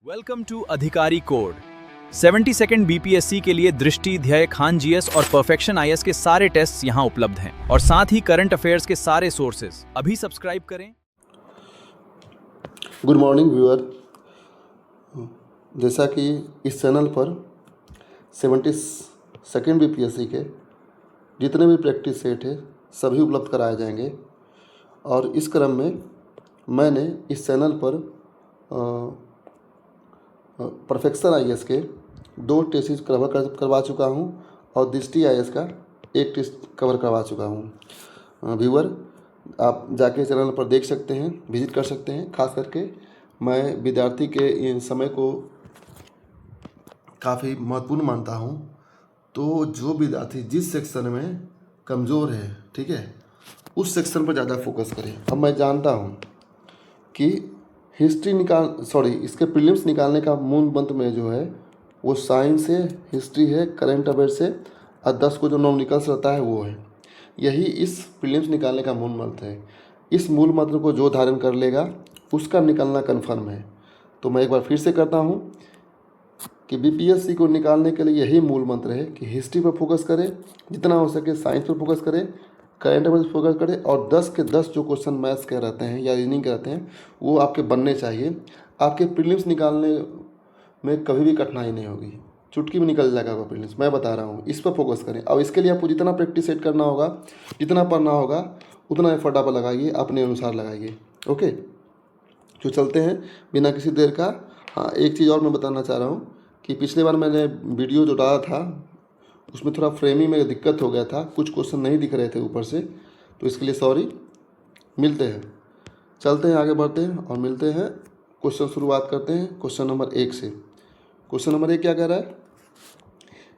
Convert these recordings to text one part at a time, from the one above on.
Welcome to अधिकारी code. 72nd BPSC के लिए दृष्टि, ध्यय, खान जीएस और परफेक्शन आईएएस के सारे टेस्ट यहाँ उपलब्ध हैं और साथ ही करंट अफेयर्स के सारे सोर्सेज। अभी सब्सक्राइब करें। Good morning viewer. जैसा कि इस चैनल पर 72nd बीपीएससी के जितने भी प्रैक्टिस सेट है सभी उपलब्ध कराए जाएंगे और इस क्रम में मैंने इस चैनल पर परफेक्शन आईएएस के 2 टेस्ट करवा चुका हूं और दृष्टि आईएएस का 1 टेस्ट कवर करवा चुका हूं। व्यूअर, आप जाके चैनल पर देख सकते हैं, विजिट कर सकते हैं। खास करके मैं विद्यार्थी के समय को काफ़ी महत्वपूर्ण मानता हूं, तो जो विद्यार्थी जिस सेक्शन में कमज़ोर है, ठीक है, उस सेक्शन पर ज़्यादा फोकस करें। अब मैं जानता हूं कि इसके प्रीलिम्स निकालने का मूल मंत्र में जो है वो साइंस है, हिस्ट्री है, करंट अफेयर्स है और 10 को जो न्यूमेरिकल्स रहता है वो है। यही इस प्रीलिम्स निकालने का मूल मंत्र है। इस मूल मंत्र को जो धारण कर लेगा उसका निकलना कन्फर्म है। तो मैं एक बार फिर से करता हूँ कि बीपीएससी को निकालने के लिए यही मूल मंत्र है कि हिस्ट्री पर फोकस करें, जितना हो सके साइंस पर फोकस करें, करंट अफेयर्स पर फोकस करें और 10 के 10 जो क्वेश्चन मैथ्स के रहते हैं या रीजनिंग के रहते हैं वो आपके बनने चाहिए। आपके प्रीलिम्स निकालने में कभी भी कठिनाई नहीं होगी, चुटकी में निकल जाएगा वो प्रीलिम्स, मैं बता रहा हूँ। इस पर फोकस करें और इसके लिए आपको जितना प्रैक्टिस सेट करना होगा, जितना पढ़ना होगा, उतना एफर्ट आप लगाइए, अपने अनुसार लगाइए। ओके, जो चलते हैं बिना किसी देर का। हाँ, एक चीज़ और मैं बताना चाह रहा हूँ कि पिछले बार मैंने वीडियो जो डाला था उसमें थोड़ा फ्रेमिंग में दिक्कत हो गया था, कुछ क्वेश्चन नहीं दिख रहे थे ऊपर से, तो इसके लिए सॉरी। मिलते हैं, चलते हैं, आगे बढ़ते हैं और मिलते हैं। क्वेश्चन शुरुआत करते हैं क्वेश्चन नंबर 1 से। क्वेश्चन नंबर 1 क्या कह रहा है?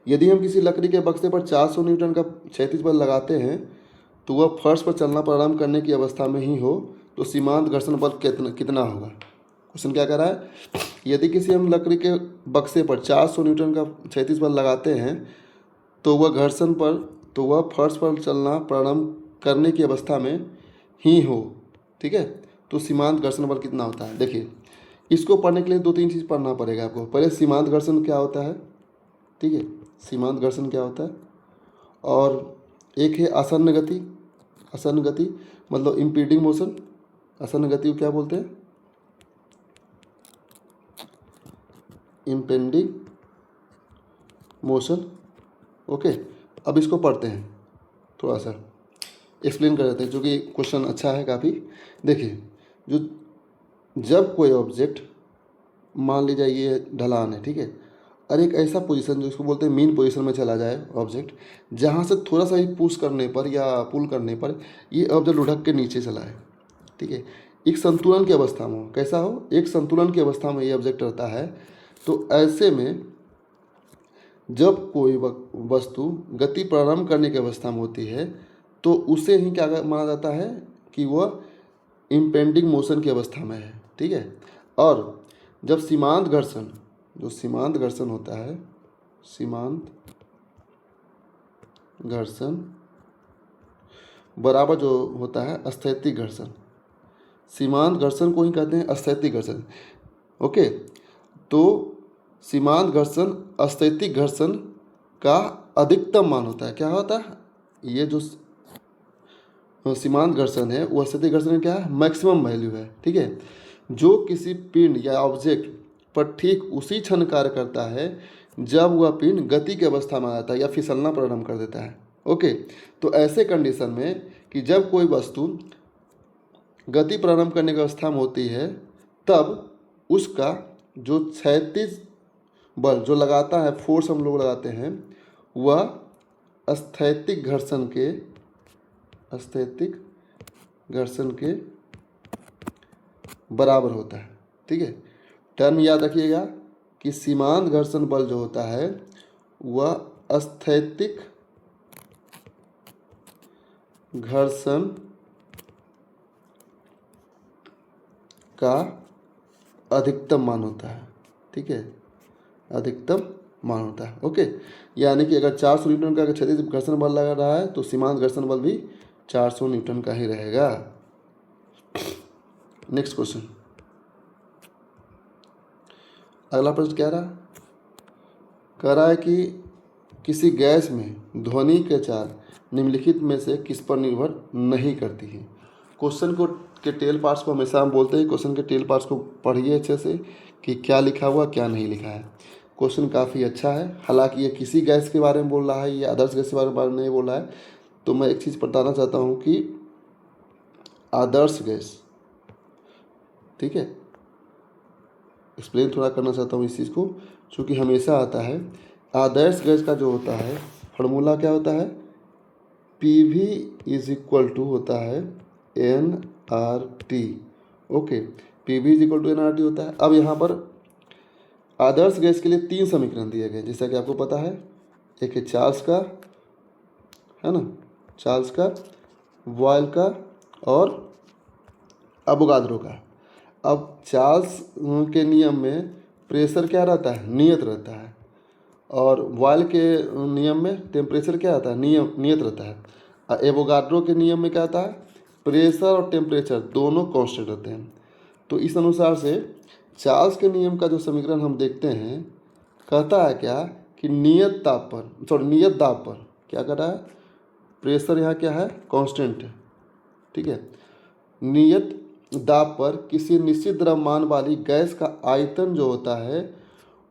यदि हम किसी लकड़ी के बक्से पर 400 न्यूटन का क्षैतिज बल लगाते हैं तो वह फर्श पर चलना प्रारंभ करने की अवस्था में ही हो तो सीमांत घर्षण बल कितना होगा? क्वेश्चन क्या कह रहा है? यदि किसी हम लकड़ी के बक्से पर 400 न्यूटन का क्षैतिज बल लगाते हैं तो वह फर्श पर चलना प्रारंभ करने की अवस्था में ही हो, ठीक है, तो सीमांत घर्षण बल कितना होता है? देखिए, इसको पढ़ने के लिए 2-3 चीज़ पढ़ना पड़ेगा आपको। पहले सीमांत घर्षण क्या होता है, ठीक है, सीमांत घर्षण क्या होता है, और एक है आसन्न गति। आसन्न गति मतलब इम्पीडिंग मोशन। आसन्न गति को क्या बोलते हैं? Impending motion. ओके, अब इसको पढ़ते हैं, थोड़ा सा एक्सप्लेन कर देते हैं, क्योंकि क्वेश्चन अच्छा है काफ़ी। देखिए, जब कोई ऑब्जेक्ट, मान लीजिए ये ढलान है, ठीक है, और एक ऐसा पोजीशन जो इसको बोलते हैं मीन पोजीशन में चला जाए ऑब्जेक्ट, जहाँ से थोड़ा सा भी पुश करने पर या पुल करने पर ये ऑब्जेक्ट लुढ़क के नीचे चला है, ठीक है, एक संतुलन की अवस्था में हो। कैसा हो? एक संतुलन की अवस्था में ये ऑब्जेक्ट रहता है। तो ऐसे में जब कोई वस्तु गति प्रारंभ करने की अवस्था में होती है तो उसे ही क्या माना जाता है कि वह इम्पेंडिंग मोशन की अवस्था में है, ठीक है। और जब सीमांत घर्षण होता है, सीमांत घर्षण बराबर जो होता है स्थैतिक घर्षण। सीमांत घर्षण को ही कहते हैं स्थैतिक घर्षण। ओके, तो सीमांत घर्षण स्थैतिक घर्षण का अधिकतम मान होता है। क्या होता है? ये जो सीमांत घर्षण है वो स्थैतिक घर्षण क्या है? मैक्सिमम वैल्यू है, ठीक है, जो किसी पिंड या ऑब्जेक्ट पर ठीक उसी क्षण कार्य करता है जब वह पिंड गति की अवस्था में आता है या फिसलना प्रारंभ कर देता है। ओके, तो ऐसे कंडीशन में कि जब कोई वस्तु गति प्रारंभ करने की अवस्था में होती है तब उसका जो क्षैतिज बल जो लगाता है, फोर्स हम लोग लगाते हैं, वह स्थैतिक घर्षण के बराबर होता है, ठीक है। टर्म याद रखिएगा कि सीमांत घर्षण बल जो होता है वह स्थैतिक घर्षण का अधिकतम मान होता है, ठीक है, अधिकतम मान होता है। ओके, यानी कि अगर 400 न्यूटन का क्षैतिज घर्षण बल लगा रहा है तो सीमांत घर्षण बल भी 400 न्यूटन का ही रहेगा। नेक्स्ट क्वेश्चन, अगला प्रश्न कह रहा है कि किसी गैस में ध्वनि के चाल निम्नलिखित में से किस पर निर्भर नहीं करती है। क्वेश्चन को के टेल पार्ट्स को हमेशा हम बोलते हैं क्वेश्चन के टेल पार्ट्स को पढ़िए अच्छे से कि क्या लिखा हुआ क्या नहीं लिखा है। क्वेश्चन काफ़ी अच्छा है, हालांकि ये किसी गैस के बारे में बोल रहा है, ये आदर्श गैस के बारे में नहीं बोल रहा है। तो मैं एक चीज़ बताना चाहता हूँ कि आदर्श गैस, ठीक है, एक्सप्लेन थोड़ा करना चाहता हूँ इस चीज़ को, चूँकि हमेशा आता है। आदर्श गैस का जो होता है फार्मूला क्या होता है, PV इज इक्वल टू होता है nRT। Okay, PV is equal to nRT होता है। अब यहाँ पर आदर्श गैस के लिए 3 समीकरण दिए गए, जैसा कि आपको पता है। एक है चार्ल्स का, है ना, चार्ल्स का, बॉयल का और अवोगाद्रो का। अब चार्ल्स के नियम में प्रेशर क्या रहता है, नियत रहता है, और बॉयल के नियम में टेम्परेचर क्या रहता है, नियत रहता है। एवोगाड्रो के नियम में क्या आता है, प्रेशर और टेम्परेचर दोनों कांस्टेंट रहते हैं। तो इस अनुसार से चार्ल्स के नियम का जो समीकरण हम देखते हैं, कहता है क्या कि नियत दाब पर क्या कर रहा है, प्रेशर यहाँ क्या है, कांस्टेंट है, ठीक है। नियत दाब पर किसी निश्चित द्रव्यमान वाली गैस का आयतन जो होता है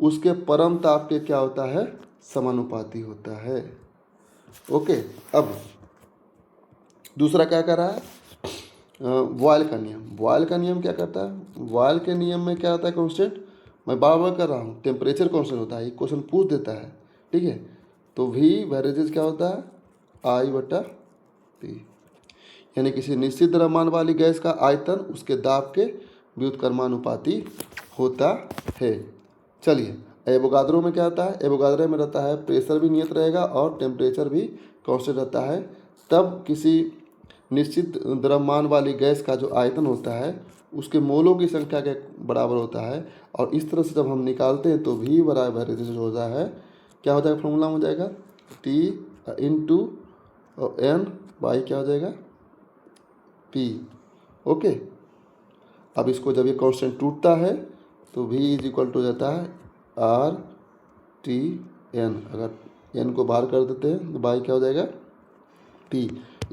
उसके परम ताप के क्या होता है, समानुपाती होता है। ओके, अब दूसरा क्या कर रहा है, बॉयल का नियम। बॉयल का नियम क्या करता है, बॉयल के नियम में क्या होता है, कांस्टेंट। मैं बार बार कर रहा हूँ, टेम्परेचर कांस्टेंट होता है, ये क्वेश्चन पूछ देता है, ठीक है। तो V वेरेजेस क्या होता है, I/P, यानी किसी निश्चित द्रव्यमान वाली गैस का आयतन उसके दाब के व्युत्क्रमानुपाती होता है। चलिए, एवोगाद्रो में क्या होता है, एवोगाद्रो में रहता है प्रेशर भी नियत रहेगा और टेम्परेचर भी कांस्टेंट रहता है। तब किसी निश्चित द्रव्यमान वाली गैस का जो आयतन होता है उसके मोलों की संख्या के बराबर होता है। और इस तरह से जब हम निकालते हैं तो V बराबर जो होता है, क्या हो जाएगा, फॉर्मूला हो जाएगा T इंटू N बाई क्या हो जाएगा, P। ओके, अब इसको जब ये कांस्टेंट टूटता है तो V इज इक्वल टू जाता है RTN। अगर N को बाहर कर देते हैं तो बाई क्या हो जाएगा, P।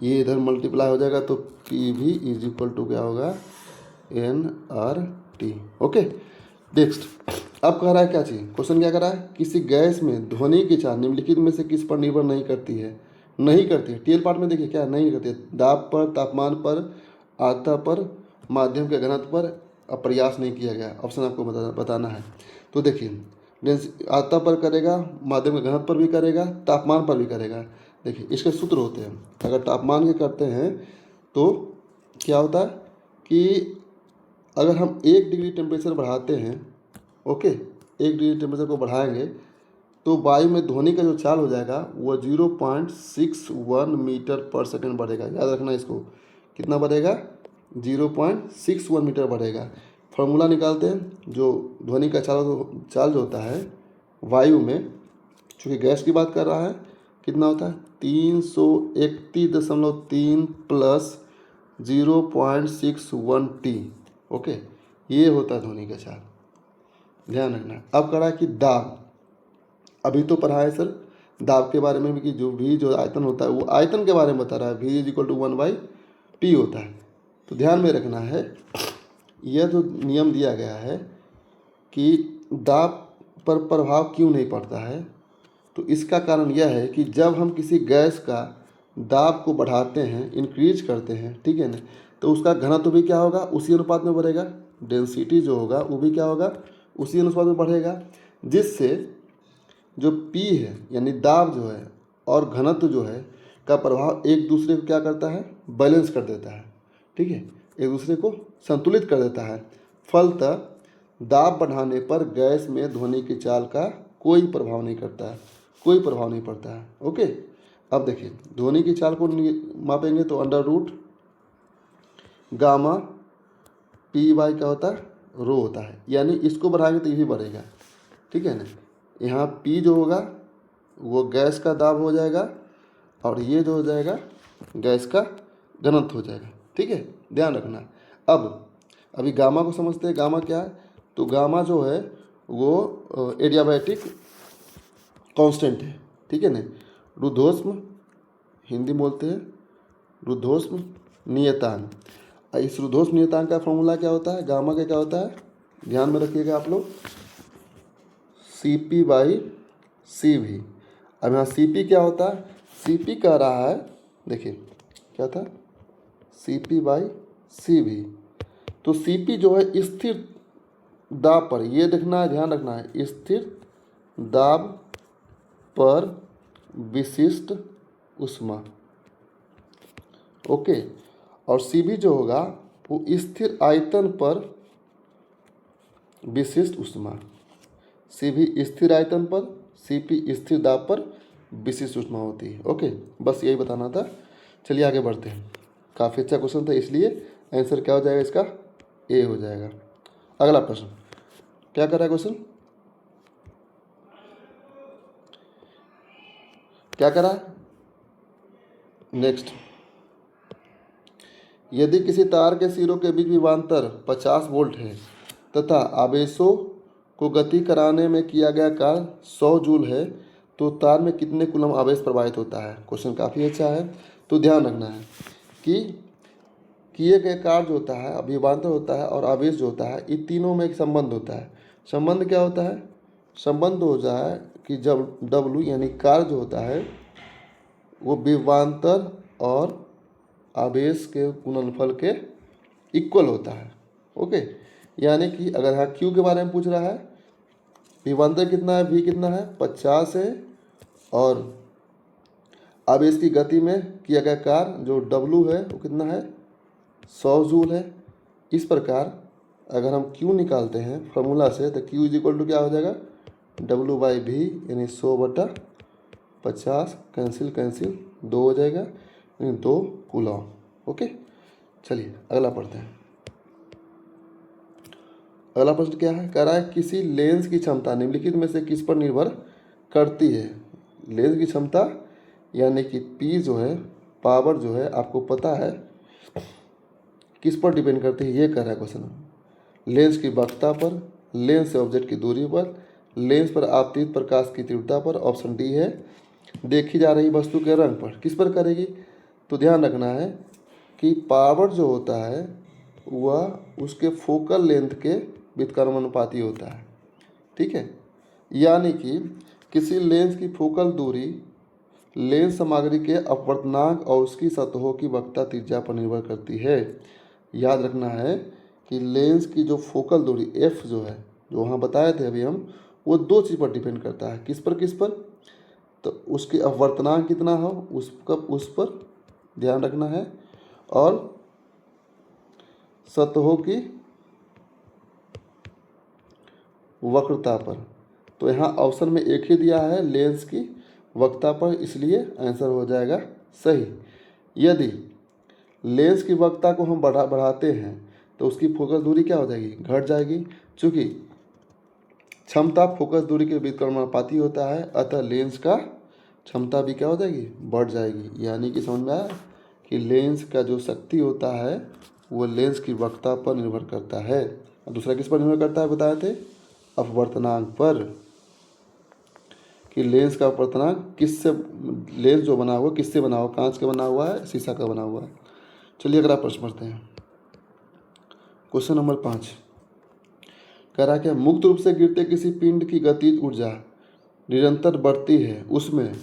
ये इधर मल्टीप्लाई हो जाएगा तो PV इज इक्वल टू क्या होगा, nRT। ओके, नेक्स्ट अब कह रहा है क्या चीज़, क्वेश्चन क्या कर रहा है, किसी गैस में ध्वनि की चाल निम्नलिखित में से किस पर निर्भर नहीं करती है। टेल पार्ट में देखिए क्या नहीं करती है, दाब पर, तापमान पर, आर्द्रता पर, माध्यम के घनत्व पर। अब प्रयास नहीं किया गया, ऑप्शन आपको बताना है। तो देखिए, आर्द्रता पर करेगा, माध्यम के घनत्व पर भी करेगा, तापमान पर भी करेगा। देखिए इसके सूत्र होते हैं, अगर तापमान के करते हैं तो क्या होता है कि अगर हम 1 डिग्री टेम्परेचर बढ़ाते हैं, ओके, 1 डिग्री टेम्परेचर को बढ़ाएंगे तो वायु में ध्वनि का जो चाल हो जाएगा वो 0.61 मीटर पर सेकेंड बढ़ेगा। याद रखना इसको, कितना बढ़ेगा, 0.61 मीटर बढ़ेगा। फार्मूला निकालते हैं, जो ध्वनि का चाल जो होता है वायु में, चूँकि गैस की बात कर रहा है, कितना होता है 331.3 प्लस 0.61 T। ओके, ये होता है ध्वनि का चाल, ध्यान रखना। अब करा कि दाब, अभी तो पढ़ा है सर दाब के बारे में भी कि जो आयतन होता है वो आयतन के बारे में बता रहा है, V is equal to 1/P होता है। तो ध्यान में रखना है, यह जो नियम दिया गया है कि दाब पर प्रभाव क्यों नहीं पड़ता है, तो इसका कारण यह है कि जब हम किसी गैस का दाब को बढ़ाते हैं, इंक्रीज करते हैं, ठीक है ना, तो उसका घनत्व भी क्या होगा, उसी अनुपात में बढ़ेगा। डेंसिटी जो होगा वो भी क्या होगा, उसी अनुपात में बढ़ेगा, जिससे जो P है यानी दाब जो है और घनत्व जो है का प्रभाव एक दूसरे को क्या करता है, बैलेंस कर देता है, ठीक है, एक दूसरे को संतुलित कर देता है। फलतः दाब बढ़ाने पर गैस में ध्वनि की चाल का कोई प्रभाव नहीं करता है, कोई प्रभाव नहीं पड़ता है। ओके, अब देखिए ध्वनि की चाल को मापेंगे तो under root gamma P by क्या होता है, रो होता है, यानी इसको बढ़ाएंगे तो ये भी बढ़ेगा, ठीक है ना। यहाँ P जो होगा वो गैस का दाब हो जाएगा और ये जो हो जाएगा गैस का घनत्व हो जाएगा, ठीक है, ध्यान रखना। अब अभी गामा को समझते हैं, गामा क्या है, तो गामा जो है वो एडियाबैटिक कांस्टेंट है, ठीक है ना। रुद्धोष्म हिंदी में बोलते हैं रुद्धोष्म नियतांक। इस रुद्धोष्म नियतांक का फॉर्मूला क्या होता है, गामा का क्या होता है, ध्यान में रखिएगा आप लोग, CP/CV। अब यहाँ CP क्या होता है, CP कह रहा है, देखिए क्या था, CP/CV। तो CP जो है स्थिर दाब पर, ये देखना है, ध्यान रखना है, स्थिर दाब पर विशिष्ट ऊष्मा, ओके। और CV जो होगा वो स्थिर आयतन पर विशिष्ट ऊष्मा। CV स्थिर आयतन पर, CP स्थिर दाब पर विशिष्ट ऊष्मा होती है, ओके। बस यही बताना था। चलिए आगे बढ़ते हैं। काफ़ी अच्छा क्वेश्चन था, इसलिए आंसर क्या हो जाएगा इसका, A हो जाएगा। अगला प्रश्न क्या कर रहा है क्वेश्चन, क्या कर रहा है, नेक्स्ट। यदि किसी तार के सिरों के बीच विभवांतर 50 वोल्ट है तथा आवेशों को गति कराने में किया गया कार्य 100 जूल है, तो तार में कितने कूलम आवेश प्रवाहित होता है। क्वेश्चन काफ़ी अच्छा है। तो ध्यान रखना है कि किए गए कार्य जो होता है, विभवांतर होता है और आवेश जो होता है, इन तीनों में एक संबंध होता है। संबंध क्या होता है, संबंध हो जाए कि जब W यानी कार्य जो होता है वो विभवांतर और आवेश के गुणनफल के इक्वल होता है, ओके। यानी कि अगर यहाँ Q के बारे में पूछ रहा है, विभवांतर कितना है, V कितना है, 50 है, और आवेश की गति में किया गया कार्य जो W है वो कितना है, 100 जूल है। इस प्रकार अगर हम Q निकालते हैं फॉर्मूला से, तो Q इज इक्वल टू क्या हो जाएगा, W/V यानी 100/50, कैंसिल कैंसिल 2 हो जाएगा, यानी 2 कूलम, ओके। चलिए अगला पढ़ते हैं। अगला प्रश्न क्या है, कह रहा है किसी लेंस की क्षमता निम्नलिखित में से किस पर निर्भर करती है। लेंस की क्षमता यानी कि P जो है, पावर जो है, आपको पता है किस पर डिपेंड करती है, ये कह रहा है क्वेश्चन। लेंस की वक्रता पर, लेंस से ऑब्जेक्ट की दूरी पर, लेंस पर आपतित प्रकाश की तीव्रता पर। ऑप्शन डी है देखी जा रही वस्तु के रंग पर। किस पर करेगी, तो ध्यान रखना है कि पावर जो होता है वह उसके फोकल लेंथ के व्युत्क्रमानुपाती होता है, ठीक है। यानी कि किसी लेंस की फोकल दूरी लेंस सामग्री के अपवर्तनांक और उसकी सतहों की वक्रता त्रिज्या पर निर्भर करती है। याद रखना है कि लेंस की जो फोकल दूरी F जो है, जो वहाँ बताए थे अभी हम, वो दो चीज़ पर डिपेंड करता है। किस पर, तो उसके अपवर्तनांक कितना हो उसका, उस पर ध्यान रखना है, और सतहों की वक्रता पर। तो यहाँ ऑप्शन में एक ही दिया है लेंस की वक्रता पर, इसलिए आंसर हो जाएगा सही। यदि लेंस की वक्रता को हम बढ़ाते हैं तो उसकी फोकस दूरी क्या हो जाएगी, घट जाएगी। चूँकि क्षमता फोकस दूरी के व्युत्क्रमानुपाती होता है, अतः लेंस का क्षमता भी क्या हो जाएगी, बढ़ जाएगी। यानी कि समझ में आया कि लेंस का जो शक्ति होता है वो लेंस की वक्रता पर निर्भर करता है। और दूसरा किस पर निर्भर करता है, बताए थे, अपवर्तनांक पर, कि लेंस का अपवर्तनांक किससे, लेंस जो बना हुआ किससे बना हुआ, कांच का बना हुआ है, शीशा का बना हुआ है। चलिए अगला प्रश्न पढ़ते हैं। क्वेश्चन नंबर 5 कह रहा है कि मुक्त रूप से गिरते किसी पिंड की गतिज ऊर्जा निरंतर बढ़ती है, उसमें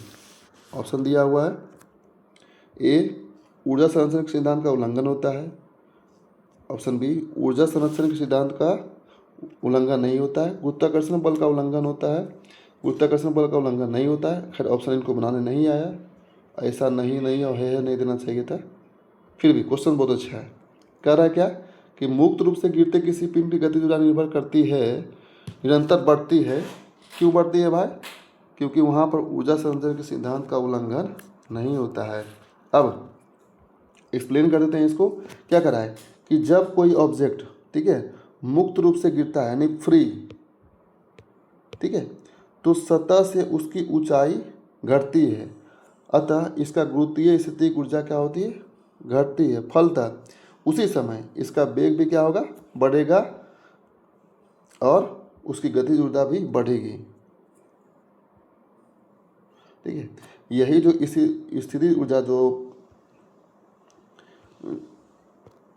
ऑप्शन दिया हुआ है, ए ऊर्जा संरक्षण के सिद्धांत का उल्लंघन होता है, ऑप्शन बी ऊर्जा संरक्षण के सिद्धांत का उल्लंघन नहीं होता है, गुरुत्वाकर्षण बल का उल्लंघन होता है, गुरुत्वाकर्षण बल का उल्लंघन नहीं होता है। खैर ऑप्शन इनको बनाने नहीं आया, ऐसा नहीं और है नहीं देना चाहिए था, फिर भी क्वेश्चन बहुत अच्छा है। कह रहा है क्या कि मुक्त रूप से गिरते किसी पिंड की गतिज ऊर्जा निर्भर करती है, निरंतर बढ़ती है। क्यों बढ़ती है भाई, क्योंकि वहाँ पर ऊर्जा संरक्षण के सिद्धांत का उल्लंघन नहीं होता है। अब एक्सप्लेन कर देते हैं इसको। क्या करा है कि जब कोई ऑब्जेक्ट, ठीक है, मुक्त रूप से गिरता है यानी फ्री, ठीक है, तो सतह से उसकी ऊंचाई घटती है, अतः इसका गुरुत्वीय स्थितिक ऊर्जा क्या होती है, घटती है। फलतः उसी समय इसका वेग भी क्या होगा, बढ़ेगा, और उसकी गतिज ऊर्जा भी बढ़ेगी। ठीक है, यही जो इसी स्थितिज ऊर्जा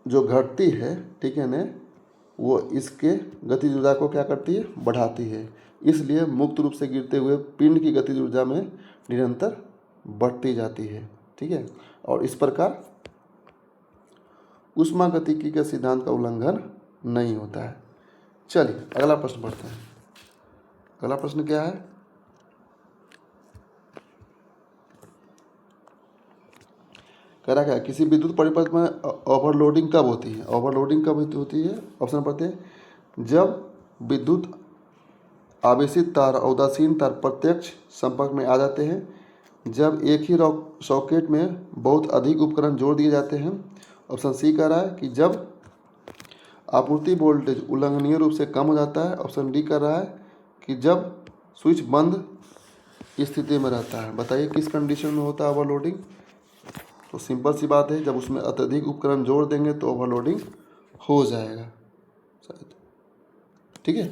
जो घटती है, ठीक है ना, वो इसके गतिज ऊर्जा को क्या करती है, बढ़ाती है। इसलिए मुक्त रूप से गिरते हुए पिंड की गतिज ऊर्जा में निरंतर बढ़ती जाती है। ठीक है, और इस प्रकार ऊष्मागतिकी के सिद्धांत का उल्लंघन नहीं होता है। चलिए अगला प्रश्न पढ़ते हैं। अगला प्रश्न क्या है, कह रहा क्या, किसी विद्युत परिपथ में ओवरलोडिंग कब होती है। ओवरलोडिंग कब होती है, ऑप्शन पढ़ते हैं, जब विद्युत आवेशित तार और उदासीन तार प्रत्यक्ष संपर्क में आ जाते हैं, जब एक ही सॉकेट में बहुत अधिक उपकरण जोड़ दिए जाते हैं। ऑप्शन सी कह रहा है कि जब आपूर्ति वोल्टेज उल्लंघनीय रूप से कम हो जाता है। ऑप्शन डी कर रहा है कि जब स्विच बंद स्थिति में रहता है। बताइए किस कंडीशन में होता है ओवरलोडिंग। तो सिंपल सी बात है, जब उसमें अत्यधिक उपकरण जोड़ देंगे तो ओवरलोडिंग हो जाएगा शायद। ठीक है,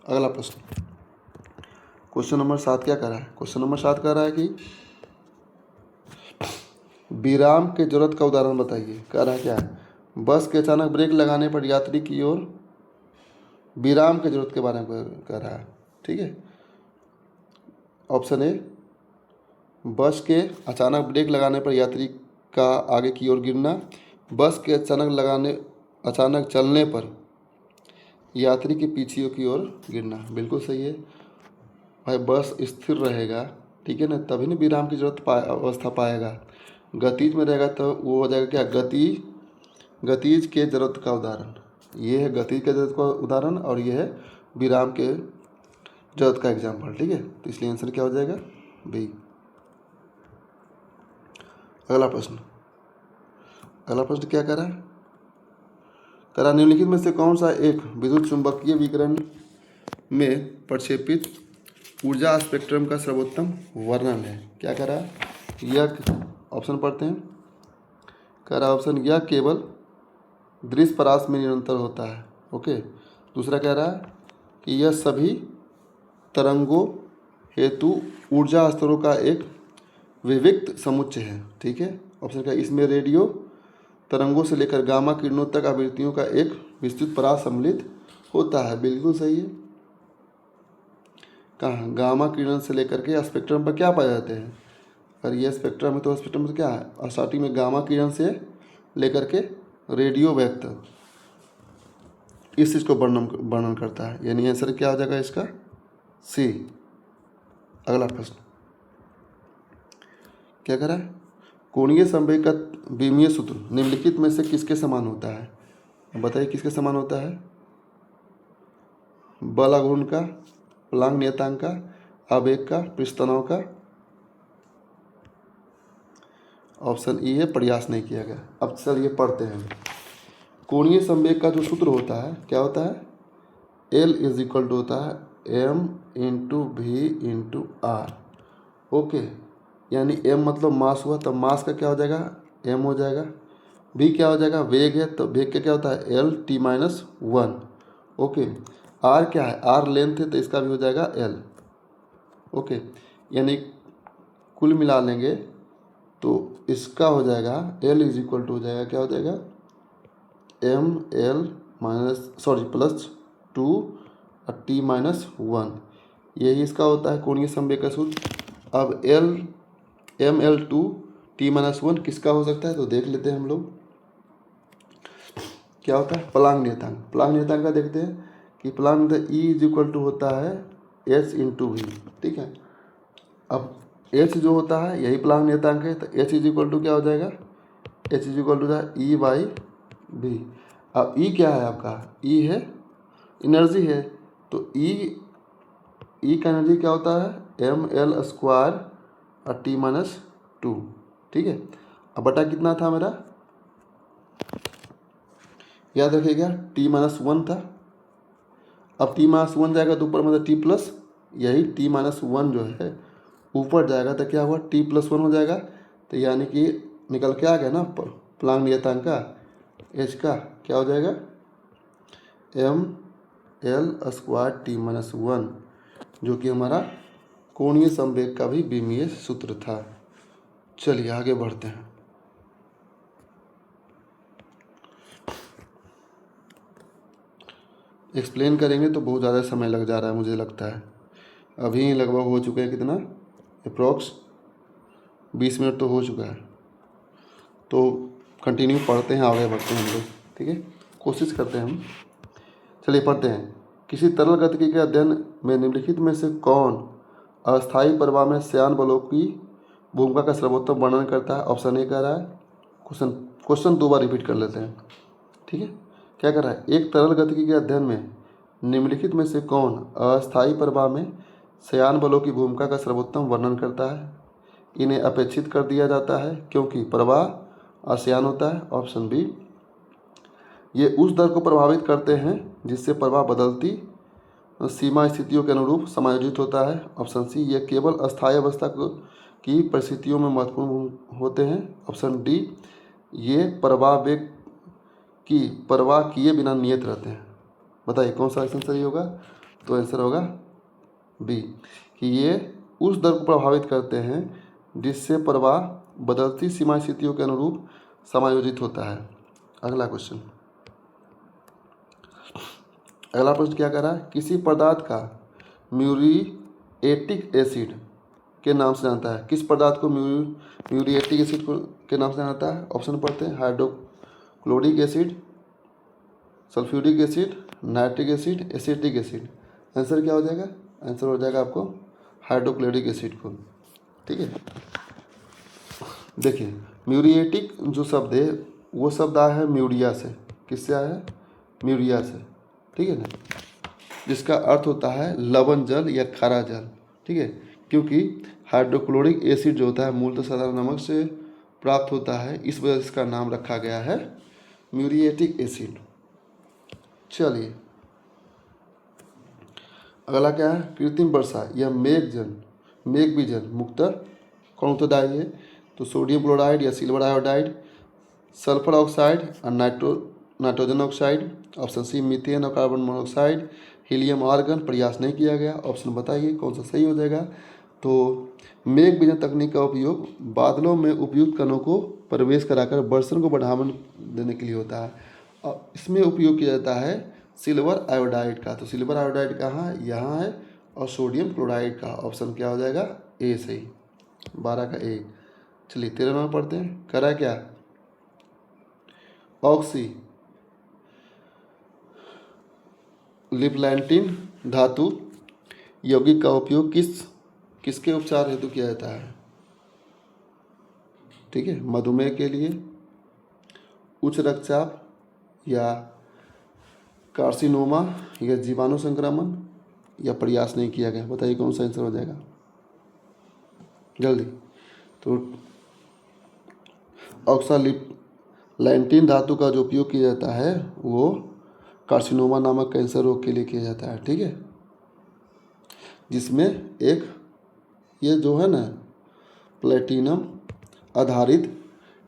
अगला प्रश्न, क्वेश्चन नंबर 7 क्या कर रहा है। क्वेश्चन नंबर 7 कह रहा है कि विराम के जरूरत का उदाहरण बताइए। कह रहा है क्या है, बस के अचानक ब्रेक लगाने पर यात्री की ओर विराम के जरूरत के बारे में कह रहा है। ठीक है, ऑप्शन ए, बस के अचानक ब्रेक लगाने पर यात्री का आगे की ओर गिरना। बस के अचानक चलने पर यात्री के पीछे की ओर गिरना। बिल्कुल सही है भाई, बस स्थिर रहेगा, ठीक है ना, तभी ना विराम की जरूरत अवस्था पाएगा। गतिज में रहेगा तो वो हो जाएगा क्या, गतिज के जरूरत का उदाहरण। ये है गतिज के जरूरत का उदाहरण और ये है विराम के जरूरत का एग्जाम्पल। ठीक है, तो इसलिए आंसर क्या हो जाएगा, बी। अगला प्रश्न क्या कर रहा है, कह रहा निम्नलिखित में से कौन सा एक विद्युत चुंबकीय विकिरण में प्रक्षेपित ऊर्जा स्पेक्ट्रम का सर्वोत्तम वर्णन है। क्या कह रहा है, यह ऑप्शन पढ़ते हैं। कह रहा ऑप्शन, यह केवल दृश्य परास में निरंतर होता है। ओके, दूसरा कह रहा है कि यह सभी तरंगों हेतु ऊर्जा स्तरों का एक विविक्त समुच्चय है। ठीक है, ऑप्शन क्या, इसमें रेडियो तरंगों से लेकर गामा किरणों तक आवृत्तियों का एक विस्तृत परास सम्मिलित होता है। बिल्कुल सही है, कहाँ, गामा किरण से लेकर के स्पेक्ट्रम पर क्या पाए जाते हैं, और ये स्पेक्ट्रम है तो स्पेक्ट्रम में क्या है, स्टार्टिंग में गामा किरण से लेकर के रेडियो वेव तक इस चीज़ को वर्णन करता है। यानी आंसर क्या हो जाएगा इसका, सी। अगला प्रश्न क्या कह रहा है, कोणीय संवेग का विमीय सूत्र निम्नलिखित में से किसके समान होता है। बताइए किसके समान होता है, बल आघूर्ण का, प्लांक नियतांक का, आवेग का, पृष्ठतनाव का। ऑप्शन ई है, प्रयास नहीं किया गया। अब चलिए पढ़ते हैं। कोणीय संवेग का जो सूत्र होता है क्या होता है, L इज इक्वल टू होता है m into V into R. Okay, यानी m मतलब मास हुआ, तब मास का क्या हो जाएगा, m हो जाएगा। v क्या हो जाएगा, वेग है, तो वेग का क्या होता है, L t-1। ओके, r क्या है, r लेंथ है, तो इसका भी हो जाएगा L। ओके, यानी कुल मिला लेंगे तो इसका हो जाएगा L इज इक्वल टू हो जाएगा, क्या हो जाएगा, m L प्लस 2 और t-1। यही इसका होता है कोणीय संवेग का सूत्र। अब ml2 t-1 किसका हो सकता है, तो देख लेते हैं हम लोग क्या होता है, प्लांक नियतांक। प्लांक नियतांक का देखते हैं कि प्लांक नियतांक E इज इक्वल टू होता है h इंटू वी। ठीक है, अब h जो होता है यही प्लांक नियतांक है, तो h इज इक्वल टू क्या हो जाएगा, h is equal to E by V. अब E क्या है आपका, E है एनर्जी है, तो E का एनर्जी क्या होता है, ml² और t-2। ठीक है, अब बटा कितना था मेरा, याद रखिएगा t-1 था। अब t-1 जाएगा तो ऊपर मतलब t+, यही t-1 जो है ऊपर जाएगा तो क्या हुआ, t+1 हो जाएगा। तो यानी कि निकल के आ गया ना प्लांक नियतांक का, h का क्या हो जाएगा, mL²T-1 जो कि हमारा कोणीय संवेग का भी बीमीय सूत्र था। चलिए आगे बढ़ते हैं। एक्सप्लेन करेंगे तो बहुत ज़्यादा समय लग जा रहा है मुझे लगता है। अभी लगभग हो चुके हैं कितना, अप्रॉक्स 20 मिनट तो हो चुका है। तो कंटिन्यू पढ़ते हैं, आगे बढ़ते हैं हम लोग, ठीक है, कोशिश करते हैं हम। चलिए पढ़ते हैं। किसी तरल गतिकी के अध्ययन में निम्नलिखित में से कौन अस्थायी प्रवाह में श्यान बलों की भूमिका का सर्वोत्तम वर्णन करता है? ऑप्शन ए कह रहा है, क्वेश्चन 2 बार रिपीट कर लेते हैं, ठीक है। क्या कर रहा है? एक तरल गतिकी के अध्ययन में निम्नलिखित में से कौन अस्थायी प्रवाह में श्यान बलों की भूमिका का सर्वोत्तम वर्णन करता है? इन्हें अपेक्षित कर दिया जाता है क्योंकि प्रवाह अश्यान होता है। ऑप्शन बी, ये उस दर को प्रभावित करते हैं जिससे प्रवाह बदलती सीमा स्थितियों के अनुरूप समायोजित होता है। ऑप्शन सी, ये केवल अस्थायी अवस्था की परिस्थितियों में महत्वपूर्ण होते हैं। ऑप्शन डी, ये प्रवाह वेग की परवाह किए बिना नियत रहते हैं। बताइए कौन सा आंसर सही होगा? तो आंसर होगा बी, कि ये उस दर को प्रभावित करते हैं जिससे प्रवाह बदलती सीमा स्थितियों के अनुरूप समायोजित होता है। अगला प्रश्न क्या कर रहा है? किसी पदार्थ का म्यूरिएटिक एसिड के नाम से जानता है। किस पदार्थ को म्यूरिएटिक एसिड के नाम से जानता है? ऑप्शन पढ़ते हैं। Hydrochloric acid, sulphuric acid, nitric acid, acetic acid. Answer क्या हो जाएगा? आंसर हो जाएगा आपको हाइड्रोक्लोरिक एसिड को, ठीक है। देखिए म्यूरिएटिक जो शब्द है वो शब्द आया है म्यूरिया से। किससे आया है? म्यूरिया से, ठीक है ना, जिसका अर्थ होता है लवण जल या खारा जल, ठीक है। क्योंकि हाइड्रोक्लोरिक एसिड जो होता है मूलतः साधारण नमक से प्राप्त होता है, इस वजह से इसका नाम रखा गया है म्यूरिएटिक एसिड। चलिए अगला क्या है? कृत्रिम वर्षा या मेघ विजन मुक्तः कौन उत्तरदायी है? तो सोडियम क्लोराइड या सिल्वर आयोडाइड, सल्फर ऑक्साइड और nitrogen oxide. Option C, methane और कार्बन मोनोऑक्साइड, हीलियम आर्गन। प्रयास नहीं किया गया। ऑप्शन बताइए कौन सा सही हो जाएगा? तो मेघ विजन तकनीक का उपयोग बादलों में उपयुक्त कणों को प्रवेश कराकर वर्षण को बढ़ावा देने के लिए होता है। इसमें उपयोग किया जाता है सिल्वर आयोडाइड का। तो सिल्वर आयोडाइड कहाँ है? यहाँ है। और सोडियम क्लोराइड का ऑप्शन क्या हो जाएगा? ए सही, 12 का ए। चलिए 13 नंबर पढ़ते हैं। करा क्या? ऑक्सी लिपलैंटिन धातु यौगिक का उपयोग किसके उपचार हेतु किया जाता है? ठीक है, मधुमेह के लिए, उच्च रक्तचाप या कार्सिनोमा या जीवाणु संक्रमण, या प्रयास नहीं किया गया। बताइए कौन सा आंसर हो जाएगा जल्दी? तो ऑक्सालिपलैंटिन धातु का जो उपयोग किया जाता है वो कार्सिनोमा नामक कैंसर रोग के लिए किया जाता है, ठीक है, जिसमें एक ये जो है ना प्लेटिनम आधारित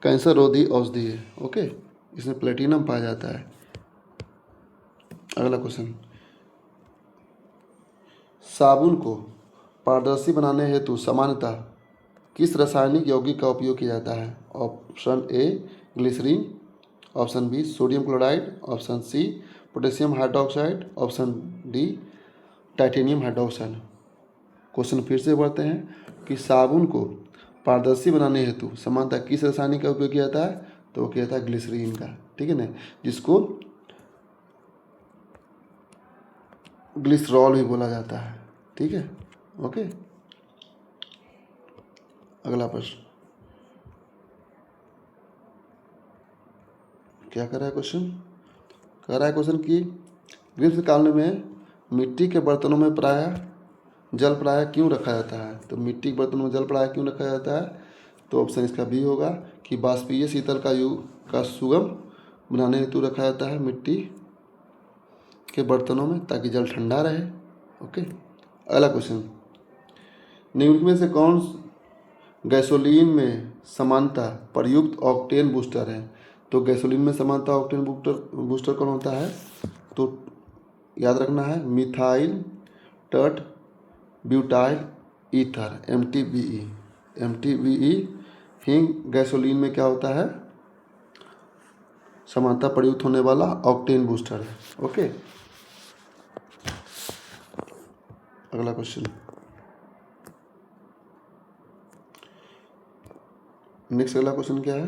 कैंसर रोधी औषधि है। ओके, इसमें प्लेटिनम पाया जाता है। अगला क्वेश्चन, साबुन को पारदर्शी बनाने हेतु सामान्यतः किस रासायनिक यौगिक का उपयोग किया जाता है? Option A glycerine, option B sodium chloride, option C potassium hydroxide, option D titanium hydroxide. Question फिर से बढ़ते हैं कि साबुन को पारदर्शी बनाने हेतु सामान्यतः किस रासायनिक का उपयोग किया जाता है? तो वो किया जाता है ग्लिसरीन का, ठीक है ना, जिसको ग्लिसरॉल भी बोला जाता है, ठीक है। ओके, अगला प्रश्न क्या कर रहा है? क्वेश्चन कह रहा है क्वेश्चन कि ग्रीष्मकाल में मिट्टी के बर्तनों में जल प्रायः क्यों रखा जाता है? तो मिट्टी के बर्तनों में जल प्रायः क्यों रखा जाता है? तो ऑप्शन इसका बी होगा कि बाष्पीय शीतल का सुगम बनाने हेतु रखा जाता है मिट्टी के बर्तनों में, ताकि जल ठंडा रहे। ओके, अगला क्वेश्चन, निम्नलिखित में से कौन गैसोलीन में समानता प्रयुक्त ऑक्टेन बूस्टर है? तो गैसोलीन में समानता ऑक्टेन बूस्टर कौन होता है? तो याद रखना है, मिथाइल टट ब्यूटाइल ईथर, MTBE हींग गैसोलीन में क्या होता है, समानता प्रयुक्त होने वाला ऑक्टेन बूस्टर है। ओके, अगला क्वेश्चन, नेक्स्ट अगला क्वेश्चन क्या है,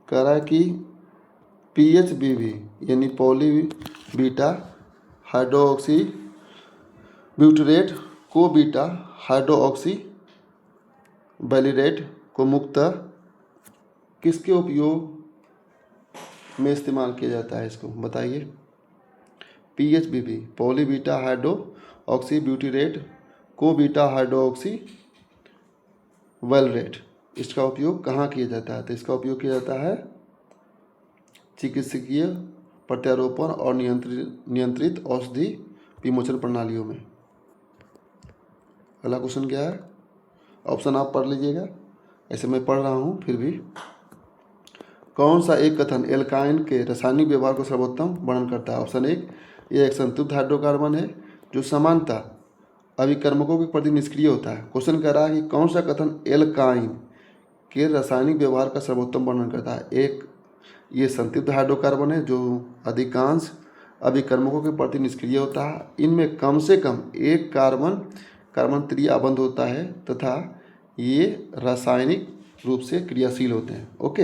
कह रहा है कि PHBB यानी पॉली बीटा हाइड्रोक्सी ब्यूटरेट को बीटा हाइड्रोक्सी बैलिरेट को मुक्तः किसके उपयोग में इस्तेमाल किया जाता है, इसको बताइए। PHBB poly beta hydroxy butyrate को बीटा हाइड्रोक्सी बैलिरेट, इसका उपयोग कहाँ किया जाता है, तो इसका उपयोग किया जाता है चिकित्सकीय प्रत्यारोपण और नियंत्रित औषधि विमोचन प्रणालियों में। अगला क्वेश्चन क्या है, ऑप्शन आप पढ़ लीजिएगा, ऐसे मैं पढ़ रहा हूँ फिर भी। कौन सा एक कथन एल्काइन के रासायनिक व्यवहार को सर्वोत्तम वर्णन करता है। ऑप्शन 1, यह एक संतृप्त हाइड्रोकार्बन है जो समानता अभिकर्मकों के प्रति निष्क्रिय होता है। क्वेश्चन कह रहा है कि कौन सा कथन एल्काइन के रासायनिक व्यवहार का सर्वोत्तम वर्णन करता है। एक, ये संतृप्त हाइड्रोकार्बन है जो अधिकांश अभिकर्मकों के प्रति निष्क्रिय होता है, इनमें कम से कम एक कार्बन त्रिआबंध होता है तथा ये रासायनिक रूप से क्रियाशील होते हैं। ओके,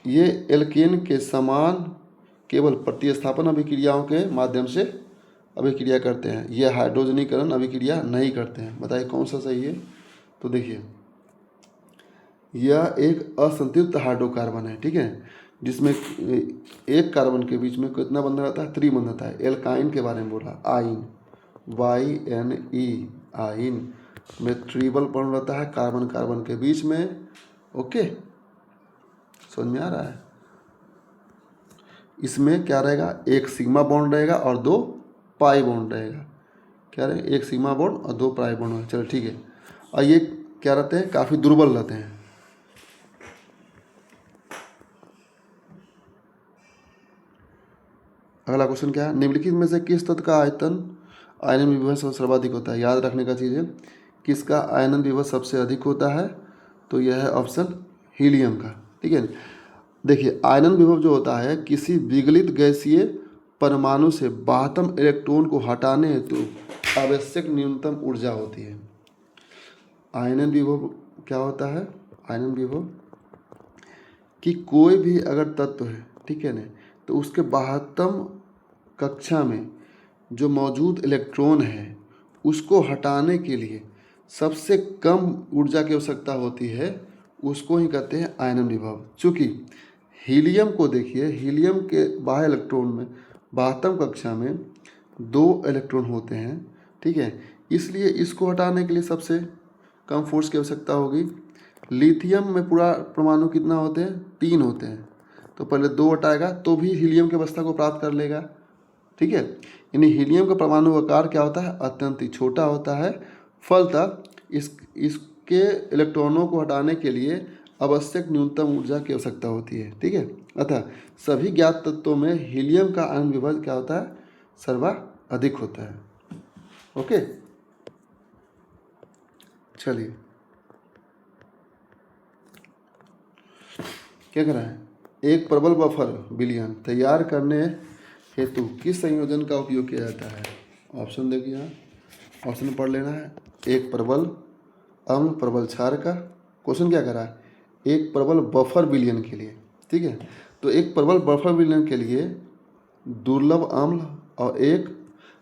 ये एल्केन के समान केवल प्रतिस्थापन अभिक्रियाओं के माध्यम से अभिक्रिया करते हैं, ये हाइड्रोजनीकरण अभिक्रिया नहीं करते हैं। बताइए कौन सा सही है। तो देखिए, यह एक असंतृप्त हाइड्रोकार्बन है, ठीक है, जिसमें एक कार्बन के बीच में कितना बंधन रहता है, त्रिबंध होता है। एल्काइन के बारे में बोला, आइन YNE आइन में ट्रिपल बॉन्ड रहता है कार्बन कार्बन के बीच में। ओके, समझ में आ रहा है। इसमें क्या रहेगा, एक सिग्मा बॉन्ड रहेगा और 2 पाई बॉन्ड रहेगा। क्या रहेगा, एक सिग्मा बॉन्ड और 2 पाई बॉन्ड। चलो ठीक है, और ये क्या रहते हैं, काफ़ी दुर्बल रहते हैं। अगला क्वेश्चन क्या है, निम्नलिखित में से किस तत्व का आयनन विभव सबसे सर्वाधिक होता है। याद रखने का चीज़ है, किसका आयनन विभव सबसे अधिक होता है, तो यह है ऑप्शन हीलियम का। ठीक है, देखिए आयनन विभव जो होता है किसी विगलित गैसीय परमाणु से बाह्यतम इलेक्ट्रॉन को हटाने हेतु आवश्यक न्यूनतम ऊर्जा होती है। आयनन विभव क्या होता है, आयनन विभव कि कोई भी अगर तत्व है, ठीक है ना, तो उसके बाह्यतम कक्षा में जो मौजूद इलेक्ट्रॉन है उसको हटाने के लिए सबसे कम ऊर्जा की आवश्यकता होती है, उसको ही कहते हैं आयनन विभव। चूँकि हीलियम को देखिए, हीलियम के बाह्य इलेक्ट्रॉन में बाह्यतम कक्षा में 2 इलेक्ट्रॉन होते हैं, ठीक है, इसलिए इसको हटाने के लिए सबसे कम फोर्स की आवश्यकता होगी। लिथियम में पूरा परमाणु कितना होते हैं, 3 होते हैं, तो पहले 2 हटाएगा तो भी हीलियम की अवस्था को प्राप्त कर लेगा। ठीक है, यानी हीलियम का परमाणु आकार क्या होता है, अत्यंत ही छोटा होता है। फलतः इसके इलेक्ट्रॉनों को हटाने के लिए आवश्यक न्यूनतम ऊर्जा की आवश्यकता होती है। ठीक है, अतः सभी ज्ञात तत्वों में हीलियम का आयन विभव क्या होता है, सर्वाधिक होता है। ओके, चलिए क्या कर रहा है, एक प्रबल बफर विलयन तैयार करने हेतु किस संयोजन का उपयोग किया जाता है। ऑप्शन देखिए, यहाँ ऑप्शन पढ़ लेना है। एक प्रबल अम्ल प्रबल क्षार का, क्वेश्चन क्या कर रहा है, एक प्रबल बफर विलयन के लिए। ठीक है, तो एक प्रबल बफर विलयन के लिए दुर्लभ अम्ल और एक